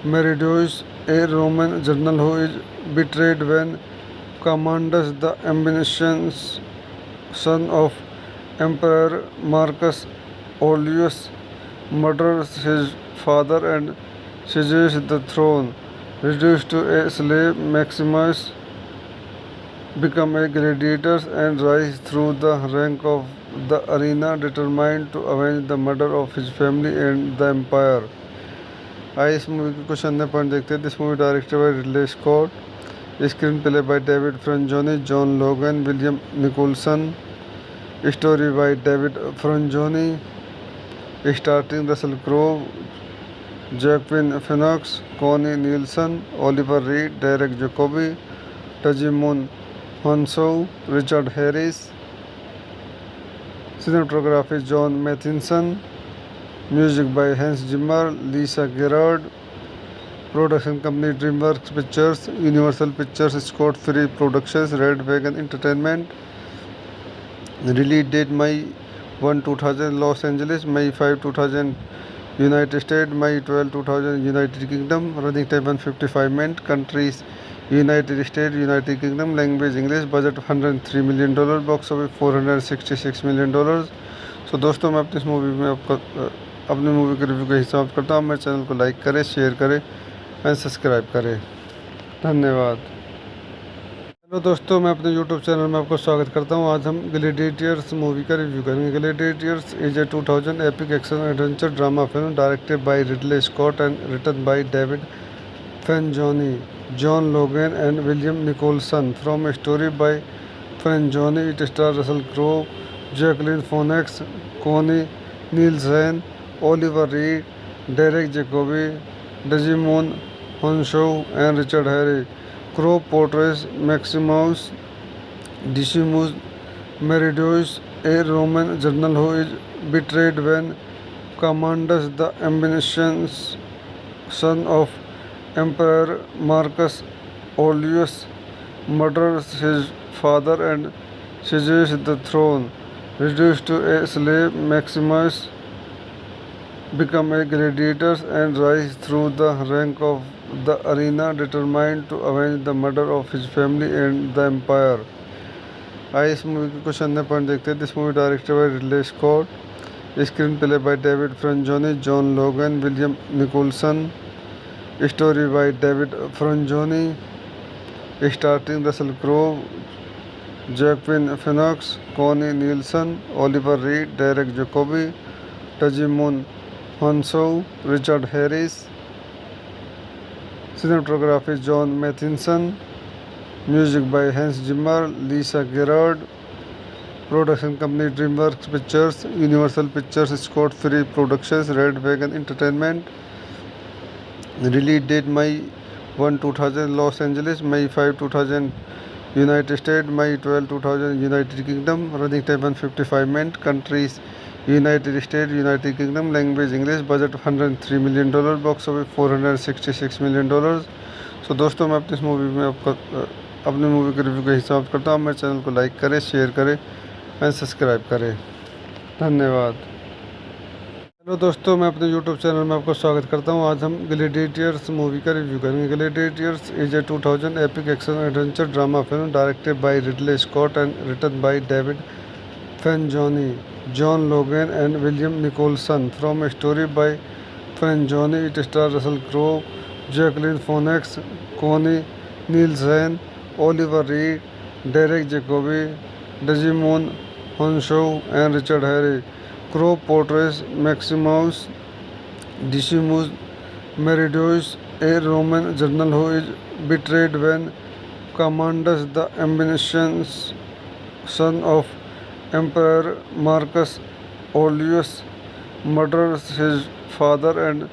Meridius, a Roman general who is betrayed when Commandus, the ambitious son of Emperor Marcus Aurelius, murders his father and seizes the throne. Reduced to a slave, Maximus becomes a gladiator and rises through the rank of the arena, determined to avenge the murder of his family and the empire. आइए इस movie के कुछ अन्य point देखते हैं। This movie directed by Ridley Scott, screenplay by David Franzoni, John Logan, William Nicholson, story by David Franzoni, starting Russell Crowe, Joaquin Phoenix, Connie Nielsen, Oliver Reed, Derek Jacobi, Djimon Hounsou, Richard Harris. Cinematography John Mathieson. Music by Hans Zimmer, Lisa Gerard. Production company DreamWorks Pictures, Universal Pictures, Scott Free Productions, Red Wagon Entertainment. Release date May 1, 2000 Los Angeles, May 5, 2000 United States, May 12, 2000 United Kingdom. Running time 155 minutes. Countries United States, United Kingdom. Language English. Budget $103 million. Box office $466 million. सो दोस्तों, मैं अपनी इस movie में अपनी movie के review का हिसाब करता हूँ। मेरे चैनल को लाइक करें, शेयर करें एंड सब्सक्राइब करें। धन्यवाद। हेलो दोस्तों, मैं अपने यूट्यूब चैनल में आपको स्वागत करता हूं। आज हम ग्लैडिएटर्स मूवी का रिव्यू करेंगे। Gladiators is a 2000 epic action adventure drama film directed by Ridley Scott and written by David Franzoni, John Logan and William Nicholson. From a story by Franzoni, it stars Russell Crowe, Jacqueline Phoenix, Connie Nielsen, Oliver Reed, Derek Jacobi, Digimon Honshaw, and Richard Harris. Crowe portrays Maximus Decimus Meridius, a Roman general who is betrayed when Commandus, the ambitious son of Emperor Marcus Aurelius, murders his father and seizes the throne. Reduced to a slave, Maximus becomes a gladiator and rises through the rank of the arena, determined to avenge the murder of his family and the empire. आइए इस movie के कुछ अन्य point देखते हैं। This movie directed by Ridley Scott, screenplay by David Franzoni, John Logan, William Nicholson, story by David Franzoni, starting Russell Crowe, Joaquin Phoenix, Connie Nielsen, Oliver Reed, Derek Jacobi, Djimon Hounsou, Richard Harris. Cinematography John Mathieson, music by Hans Zimmer, Lisa Gerrard. Production company DreamWorks Pictures, Universal Pictures, Scott Free Productions, Red Wagon Entertainment. Release date May 1, 2000 Los Angeles, May 5, 2000 United States, May 12, 2000 United Kingdom. Running time 155 minutes. Countries United States, United Kingdom. Language English. Budget $103 million. Box office $466 million. So दोस्तों, मैं अपनी इस movie में अपने movie के review का हिसाब करता हूँ। मेरे चैनल को लाइक करें, शेयर करें एंड सब्सक्राइब करें। धन्यवाद। हेलो दोस्तों, मैं अपने यूट्यूब चैनल में आपको स्वागत करता हूं। आज हम ग्लैडिएटर्स मूवी का रिव्यू करेंगे। Gladiators is a 2000 epic action adventure drama film directed by Ridley Scott and written by David Franzoni, John Logan and William Nicholson. From a story by Franzoni, it stars Russell Crowe, Joaquin Phoenix, Connie Nielsen, Oliver Reed, Derek Jacobi, Djimon Hounsou and Richard Harris. Crowe portrays Maximus Decimus Meridius, a Roman general who is betrayed when Commandus, the ambitious son of Emperor Marcus Aurelius, murders his father and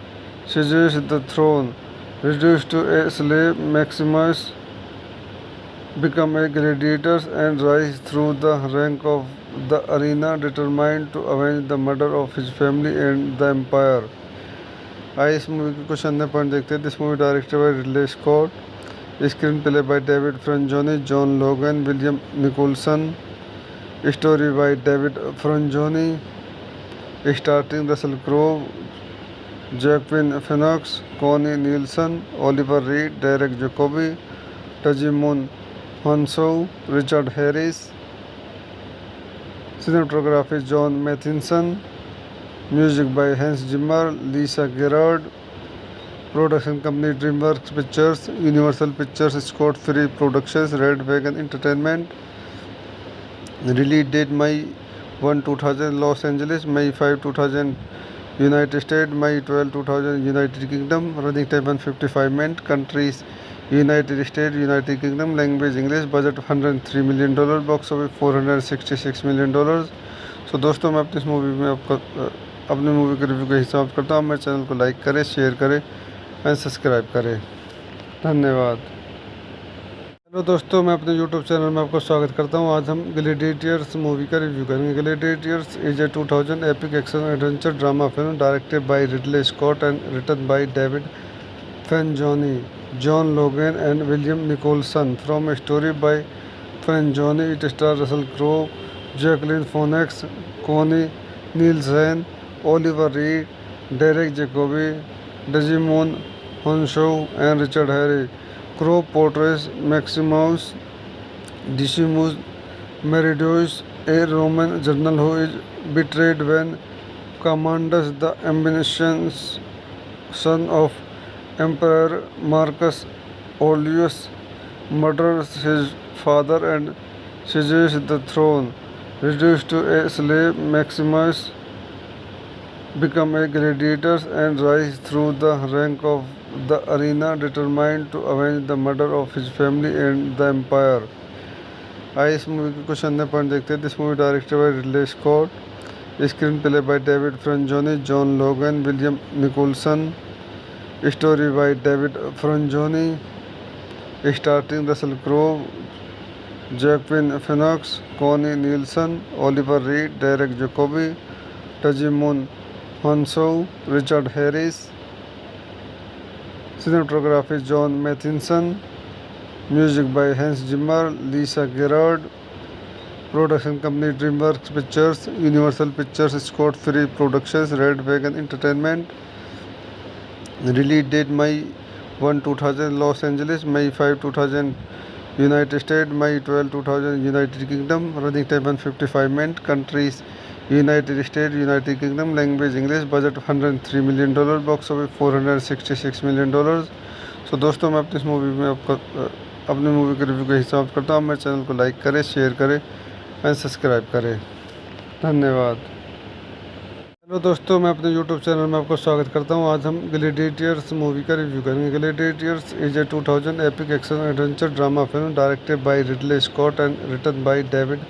seizes the throne. Reduced to a slave, Maximus becomes a gladiator and rises through the rank of the arena, determined to avenge the murder of his family and the empire. आइए इस movie के कुछ अन्य point देखते हैं। This movie directed by Ridley Scott, screenplay by David Franzoni, John Logan, William Nicholson, story by David Franzoni, starting Russell Crowe, Joaquin Phoenix, Connie Nielsen, Oliver Reed, Derek Jacobi, Djimon Hounsou, Richard Harris. Cinematography John Matheson, music by Hans Zimmer, Lisa Gerrard. Production company DreamWorks Pictures, Universal Pictures, Scott Free Productions, Red Wagon Entertainment. Release date May 1, 2000 Los Angeles, May 5, 2000 United States, May 12, 2000 United Kingdom. Running time 155 minutes. Countries United States, United Kingdom. Language English. Budget $103 million. Box office $466 million. So दोस्तों, मैं अपनी इस movie में अपने movie के review का हिसाब करता हूँ। मेरे चैनल को लाइक करें, शेयर करें एंड सब्सक्राइब करें। धन्यवाद। हेलो दोस्तों, मैं अपने यूट्यूब चैनल में आपको स्वागत करता हूं। आज हम ग्लैडिएटर्स मूवी का रिव्यू करेंगे। Gladiators is a 2000 epic action adventure drama film directed by Ridley Scott and written by David Franzoni, John Logan and William Nicholson. From a story by Franzoni, it stars Russell Crowe, Joaquin Phoenix, Connie Nielsen, Oliver Reed, Derek Jacobi, Djimon Hounsou and Richard Harris. Crowe portrays Maximus Decimus Meridius, a Roman general who is betrayed when Commandus, the ambitious son of Emperor Marcus Aurelius, murders his father and seizes the throne. Reduced to a slave, Maximus become a gladiator and rise through the rank of the arena, determined to avenge the murder of his family and the empire. आइए इस movie के कुछ अन्य point देखते हैं. This movie directed by Ridley Scott, screenplay by David Franzoni, John Logan, William Nicholson, story by David Franzoni, starting Russell Crowe, Joaquin Phoenix, Connie Nielsen, Oliver Reed, Derek Jacobi, Djimon Hounsou, Richard Harris. Cinematography John Mathieson, music by Hans Zimmer, Lisa Gerrard. Production company DreamWorks Pictures, Universal Pictures, Scott Free Productions, Red Wagon Entertainment. Release date May 1, 2000 Los Angeles, May 5, 2000 United state, May 12, 2000 United Kingdom. Running time 155 minute. Countries United State, United Kingdom. Language English. Budget $103 million. Box office $466 million. So दोस्तों, मैं अपनी इस movie में अपनी movie के review के हिसाब करता हूँ. मेरे चैनल को लाइक करें, शेयर करें एंड सब्सक्राइब करें. धन्यवाद. हेलो दोस्तों, मैं अपने यूट्यूब चैनल में आपको स्वागत करता हूं. आज हम ग्लैडिएटर्स मूवी का रिव्यू करेंगे. Gladiators is a 2000 epic action adventure drama film directed by Ridley Scott and written by David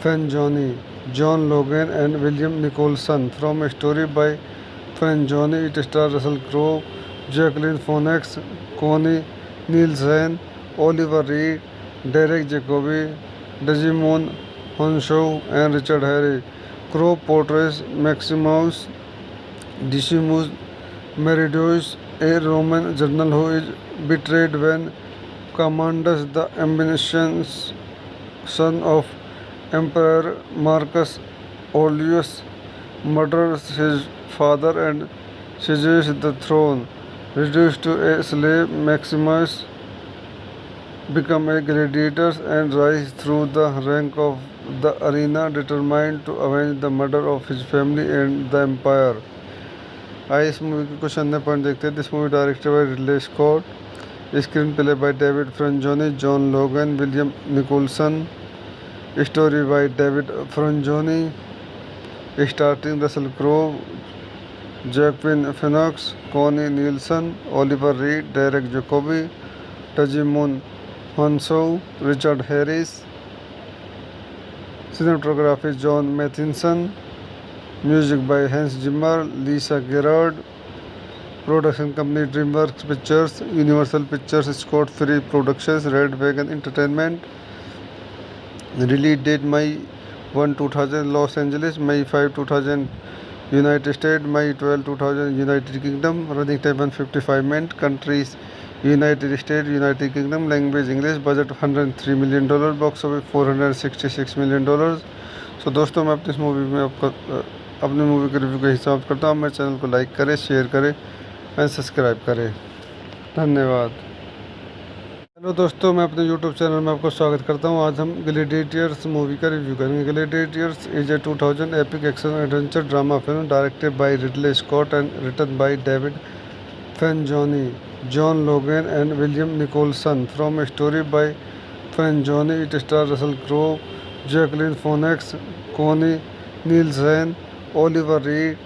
Franzoni, John Logan and William Nicholson. From a story by Franzoni, it star Russell Crowe, Jacqueline Phoenix, Connie Nielsen, Oliver Reed, Derek Jacobi, Djimon Hounsou and Richard Harry. Crow portrays Maximus Decimus Meridius, a Roman general who is betrayed when Commandus, the ambitious son of Emperor Marcus Aurelius, murders his father and seizes the throne. Reduced to a slave, Maximus become a gladiator and rise through the rank of the arena, determined to avenge the murder of his family and the empire. आइए इस movie के कुछ अन्य point देखते हैं. This movie directed by Ridley Scott, screenplay by David Franzoni, John Logan, William Nicholson, story by David Franzoni, starting Russell Crowe, Joaquin Phoenix, Connie Nielsen, Oliver Reed, Derek Jacobi, Djimon Hounsou, Richard Harris. Cinematography John Matheson, music by Hans Zimmer, Lisa Gerard. Production company DreamWorks Pictures, Universal Pictures, Scott Free Productions, Red Wagon Entertainment. Release date May 1, 2000 Los Angeles, May 5, 2000 United States, May 12, 2000 United Kingdom. Running time 155 minutes. Countries United State, United Kingdom. Language English. Budget $103 million. Box office $466 million. So दोस्तों, मैं अपनी इस movie में अपनी movie के review के हिसाब करता हूँ. मेरे चैनल को लाइक करें, शेयर करें एंड सब्सक्राइब करें. धन्यवाद. हेलो दोस्तों, मैं अपने यूट्यूब चैनल में आपको स्वागत करता हूँ. आज हम ग्लैडिएटर्स मूवी का रिव्यू करेंगे. Gladiators is a 2000 epic action adventure drama film directed by Ridley Scott and written by David Franzoni, John Logan and William Nicholson. From a story by Frangoni, it stars Russell Crowe, Jacqueline Phoenix, Connie Nielsen, Oliver Reed,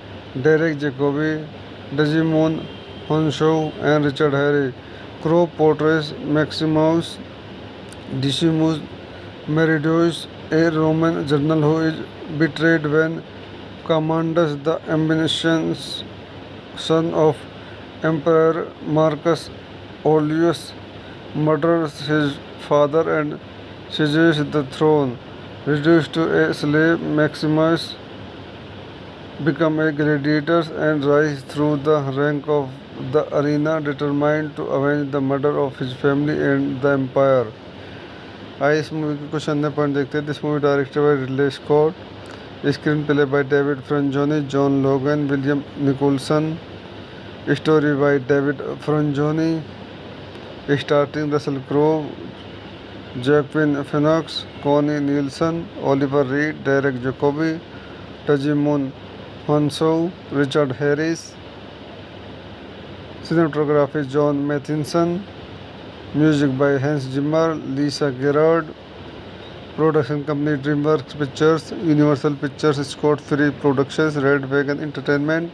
Derek Jacobi, Digimon Honshaw and Richard Harry. Crowe portrays Maximus Decimus Meridius, a Roman general who is betrayed when Commandus, the ambitious son of Emperor Marcus Aurelius, murders his father and seizes the throne. Reduced to a slave, Maximus become a gladiator and rise through the rank of the arena, determined to avenge the murder of his family and the empire. आइए इस movie के कुछ अन्य point देखते हैं. This movie directed by Ridley Scott, screenplay by David Franzoni, John Logan, William Nicholson, story by David Franzoni, starting Russell Crowe, Joaquin Phoenix, Connie Nielsen, Oliver Reed, Derek Jacobi, Djimon Hounsou, Richard Harris. Cinematography John Mathieson, Music by Hans Zimmer, Lisa Gerard. Production company DreamWorks Pictures, Universal Pictures, Scott Free Productions, Red Wagon Entertainment.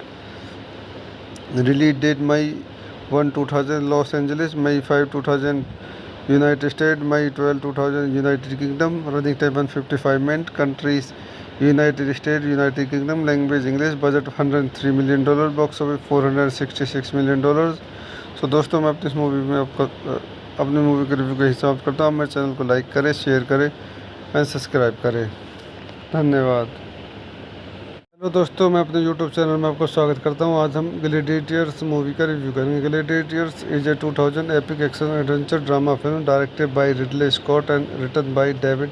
Release date May 1, 2000 Los Angeles, May 5, 2000 United States, May 12, 2000 United Kingdom. Running time 155 minutes. Countries United States, United Kingdom. Language English. Budget $103 million. Box office $466 million. सो दोस्तों मैं अपनी इस movie में आपका अपनी movie के review का हिसाब करता हूँ। मेरे चैनल को लाइक करें, शेयर करें एंड सब्सक्राइब करें। धन्यवाद। हेलो दोस्तों, मैं अपने यूट्यूब चैनल में आपका स्वागत करता हूं। आज हम ग्लैडिएटर्स मूवी का रिव्यू करेंगे। Gladiators is a 2000 epic action adventure drama film directed by Ridley Scott and written by David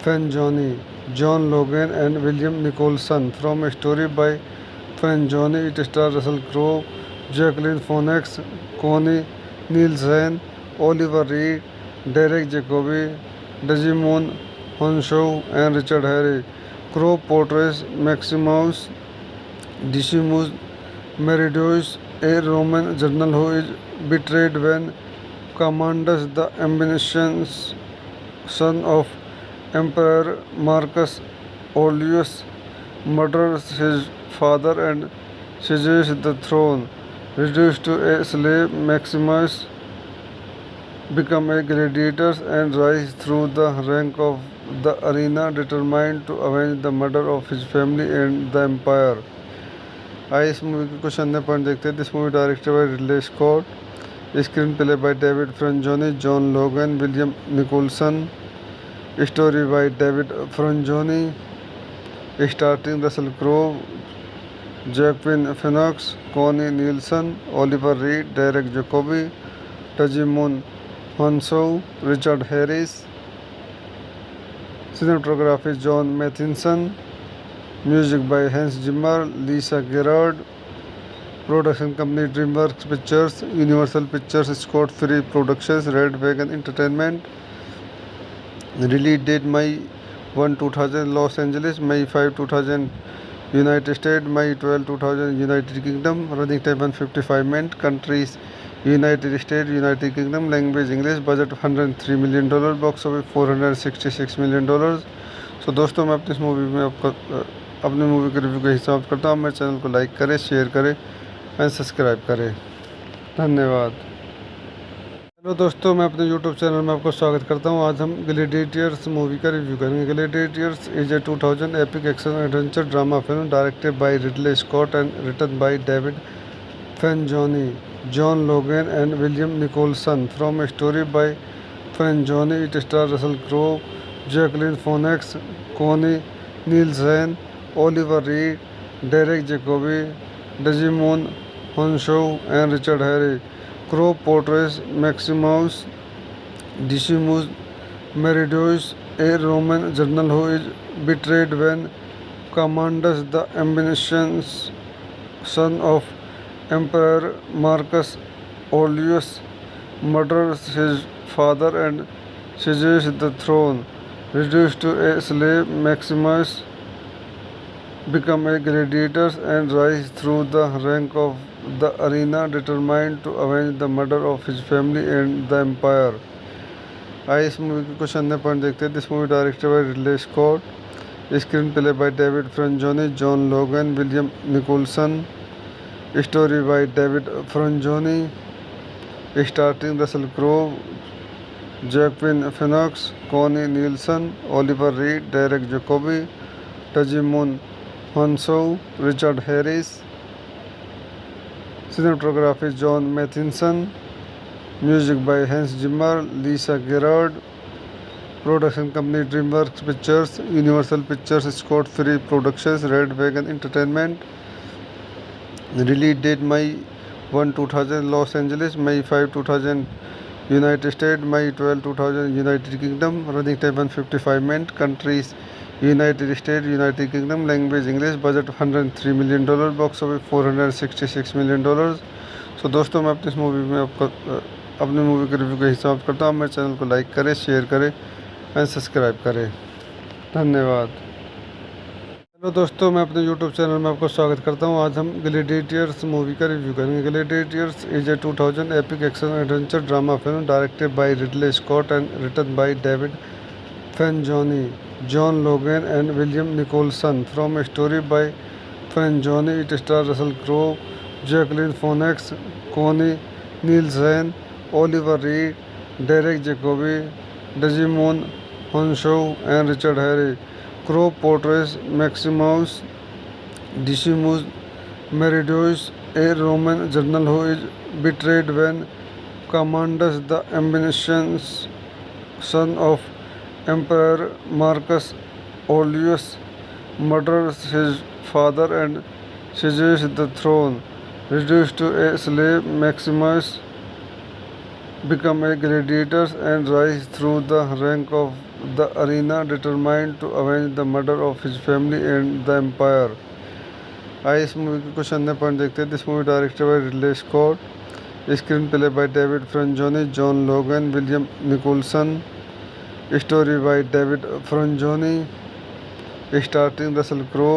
Franzoni, John Logan and William Nicholson. From a story by Franzoni, it star Russell Crowe, Jacqueline Phoenix, Connie Nielsen, Oliver Reed, Derek Jacobi, Djimon Hounsou and Richard Harry. Crow portrays Maximus Decimus Meridius, a Roman general who is betrayed when Commodus, the ambitious son of Emperor Marcus Aurelius, murders his father and seizes the throne. Reduced to a slave, Maximus becomes a gladiator and rises through the rank of the arena, determined to avenge the murder of his family and the empire. आइए इस movie के कुछ अन्य point देखते हैं। This movie directed by Ridley Scott, screenplay by David Franzoni, John Logan, William Nicholson, story by David Franzoni, starting Russell Crowe, Joaquin Phoenix, Connie Nielsen, Oliver Reed, Derek Jacobi, Djimon Hounsou, Richard Harris. Cinematography John Mathieson. Music by Hans Zimmer, Lisa Gerard. Production company DreamWorks Pictures, Universal Pictures, Scott Free Productions, Red Wagon Entertainment. Release date May 1, 2000 Los Angeles, May 5, 2000 United States, May 12, 2000 United Kingdom. Running time 155 minutes. Countries United States, United Kingdom. Language English. Budget $103 million. Box office $466 million. सो दोस्तों मैं अपनी इस movie में आपका अपनी movie के review का हिसाब करता हूँ। मेरे चैनल को लाइक करें, शेयर करें एंड सब्सक्राइब करें। धन्यवाद। हेलो दोस्तों, मैं अपने यूट्यूब चैनल में आपका स्वागत करता हूँ। आज हम ग्लैडिएटर्स मूवी का रिव्यू करेंगे। Gladiators is a 2000 epic action adventure drama film directed by Ridley Scott and written by David Franzoni, John Logan and William Nicholson. From a story by Franzoni, it stars Russell Crowe, Jacqueline Phoenix, Connie Nielsen, Oliver Reed, Derek Jacobi, Desmond Honshaw, and Richard Harry. Crowe portrays Maximus Decimus Meridius, a Roman general who is betrayed when Commodus, the ambitious son of Emperor Marcus Aurelius, murders his father and seizes the throne. Reduced to a slave, Maximus becomes a gladiator and rises through the rank of the arena, determined to avenge the murder of his family and the empire. आइए इस movie के कुछ अन्य point देखते हैं। This movie directed by Ridley Scott, screenplay by David Franzoni, John Logan, William Nicholson, story by David Franzoni, starting Russell Crowe, Joaquin Phoenix, Connie Nielsen, Oliver Reed, Derek Jacobi, Djimon Hounsou, Richard Harris. Cinematography John Mathieson. Music by Hans Zimmer, Lisa Gerard. Production company DreamWorks Pictures, Universal Pictures, Scott Free Productions, Red Wagon Entertainment. Release date May 1, 2000 Los Angeles, May 5, 2000 United States, May 12, 2000 United Kingdom. Running time 155 minutes. Countries United States, United Kingdom. Language English. Budget $103 million. Box office $466 million. सो दोस्तों मैं अपनी इस movie में आपका अपनी movie के review का हिसाब करता हूँ। मेरे चैनल को लाइक करें, शेयर करें एंड सब्सक्राइब करें। धन्यवाद। हेलो दोस्तों, मैं अपने यूट्यूब चैनल में आपको स्वागत करता हूं। आज हम ग्लैडिएटर्स मूवी का रिव्यू करेंगे। Gladiators is a 2000 epic action adventure drama film directed by Ridley Scott and written by David Franzoni, John Logan and William Nicholson. From a story by Franzoni, it stars Russell Crowe, Jacqueline Phoenix, Connie Nielsen, Oliver Reed, Derek Jacobi, Digimon Honshaw, and Richard Harris. Crowe portrays Maximus Decimus Meridius, a Roman general who is betrayed when Commandus, the ambitious son of Emperor Marcus Aurelius, murders his father and seizes the throne. Reduced to a slave, Maximus becomes a gladiator and rises through the rank of the arena, determined to avenge the murder of his family and the empire. आइए इस movie के कुछ अन्य point देखते हैं। This movie directed by Ridley Scott, screenplay by David Franzoni, John Logan, William Nicholson, story by David Franzoni, starting Russell Crowe,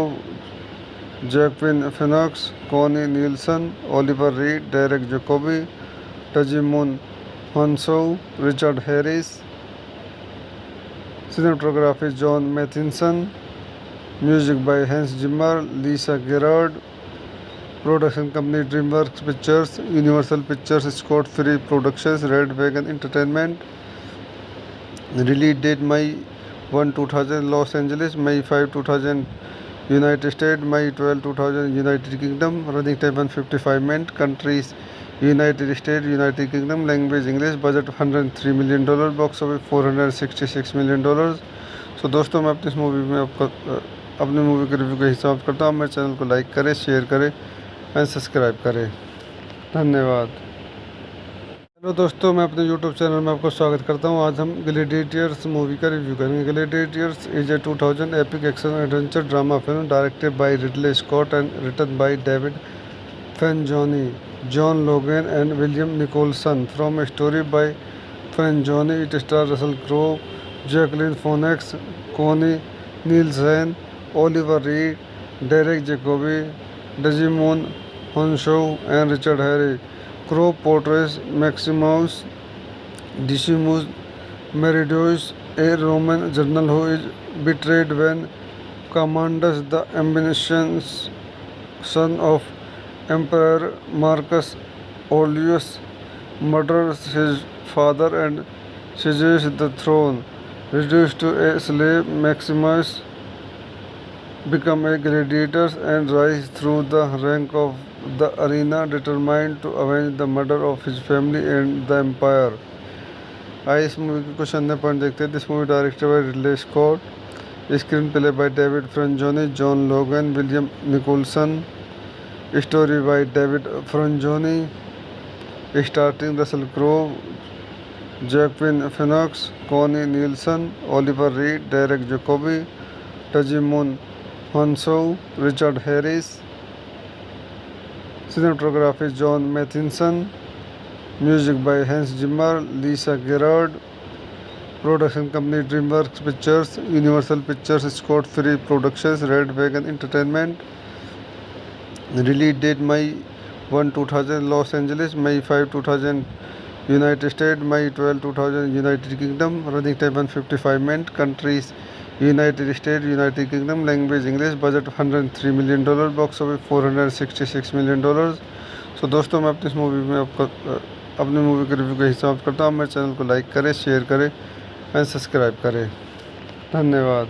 Joaquin Phoenix, Connie Nielsen, Oliver Reed, Derek Jacobi, Djimon Hounsou, Richard Harris. Cinematography John Mathieson, music by Hans Zimmer, Lisa Gerrard. Production company DreamWorks Pictures, Universal Pictures, Scott Free Productions, Red Wagon Entertainment. Release date May 1, 2000 Los Angeles, May 5, 2000 United state, May 12, 2000 United Kingdom. Running time 155 minute. Countries United State, United Kingdom. Language English. Budget $103 million. Box office $466 million. So दोस्तों, मैं अपनी इस movie में आपको अपनी movie के review का हिसाब करता हूँ। मेरे चैनल को लाइक करें, शेयर करें एंड सब्सक्राइब करें। धन्यवाद। हेलो दोस्तों, मैं अपने यूट्यूब चैनल में आपको स्वागत करता हूँ। आज हम ग्लैडिएटर्स मूवी का रिव्यू करेंगे। Gladiators is a 2000 epic action adventure drama film directed by Ridley Scott and written by David Franzoni, John Logan and William Nicholson. From a story by Franzoni, it stars Russell Crowe, Jacqueline Phoenix, Connie Nielsen, Oliver Reed, Derek Jacobi, Digimon Honshaw, and Richard Harris. Crowe portrays Maximus Decimus Meridius, a Roman general who is betrayed when Commandus, the ambitious son of Emperor Marcus Aurelius, murders his father and seizes the throne. Reduced to a slave, Maximus becomes a gladiator and rises through the rank of the arena, determined to avenge the murder of his family and the empire. आइए इस movie के कुछ अन्य point देखते हैं। This movie directed by Ridley Scott, screenplay by David Franzoni, John Logan, William Nicholson, story by David Franzoni, starting Russell Crowe, Joaquin Phoenix, Connie Nielsen, Oliver Reed, Derek Jacobi, Djimon Hounsou, Richard Harris. Cinematography John Mathieson, music by Hans Zimmer, Lisa Gerrard. Production company DreamWorks Pictures, Universal Pictures, Scott Free Productions, Red Wagon Entertainment. Release date May 1, 2000 Los Angeles, May 5, 2000 United state, May 12, 2000 United Kingdom. Running time 155 minute. Countries United State, United Kingdom. Language English. Budget $103 million. Box office $466 million. So दोस्तों, मैं अपनी इस movie में आपको अपनी movie के review का हिसाब करता हूँ। मेरे चैनल को लाइक करें, शेयर करें एंड सब्सक्राइब करें। धन्यवाद।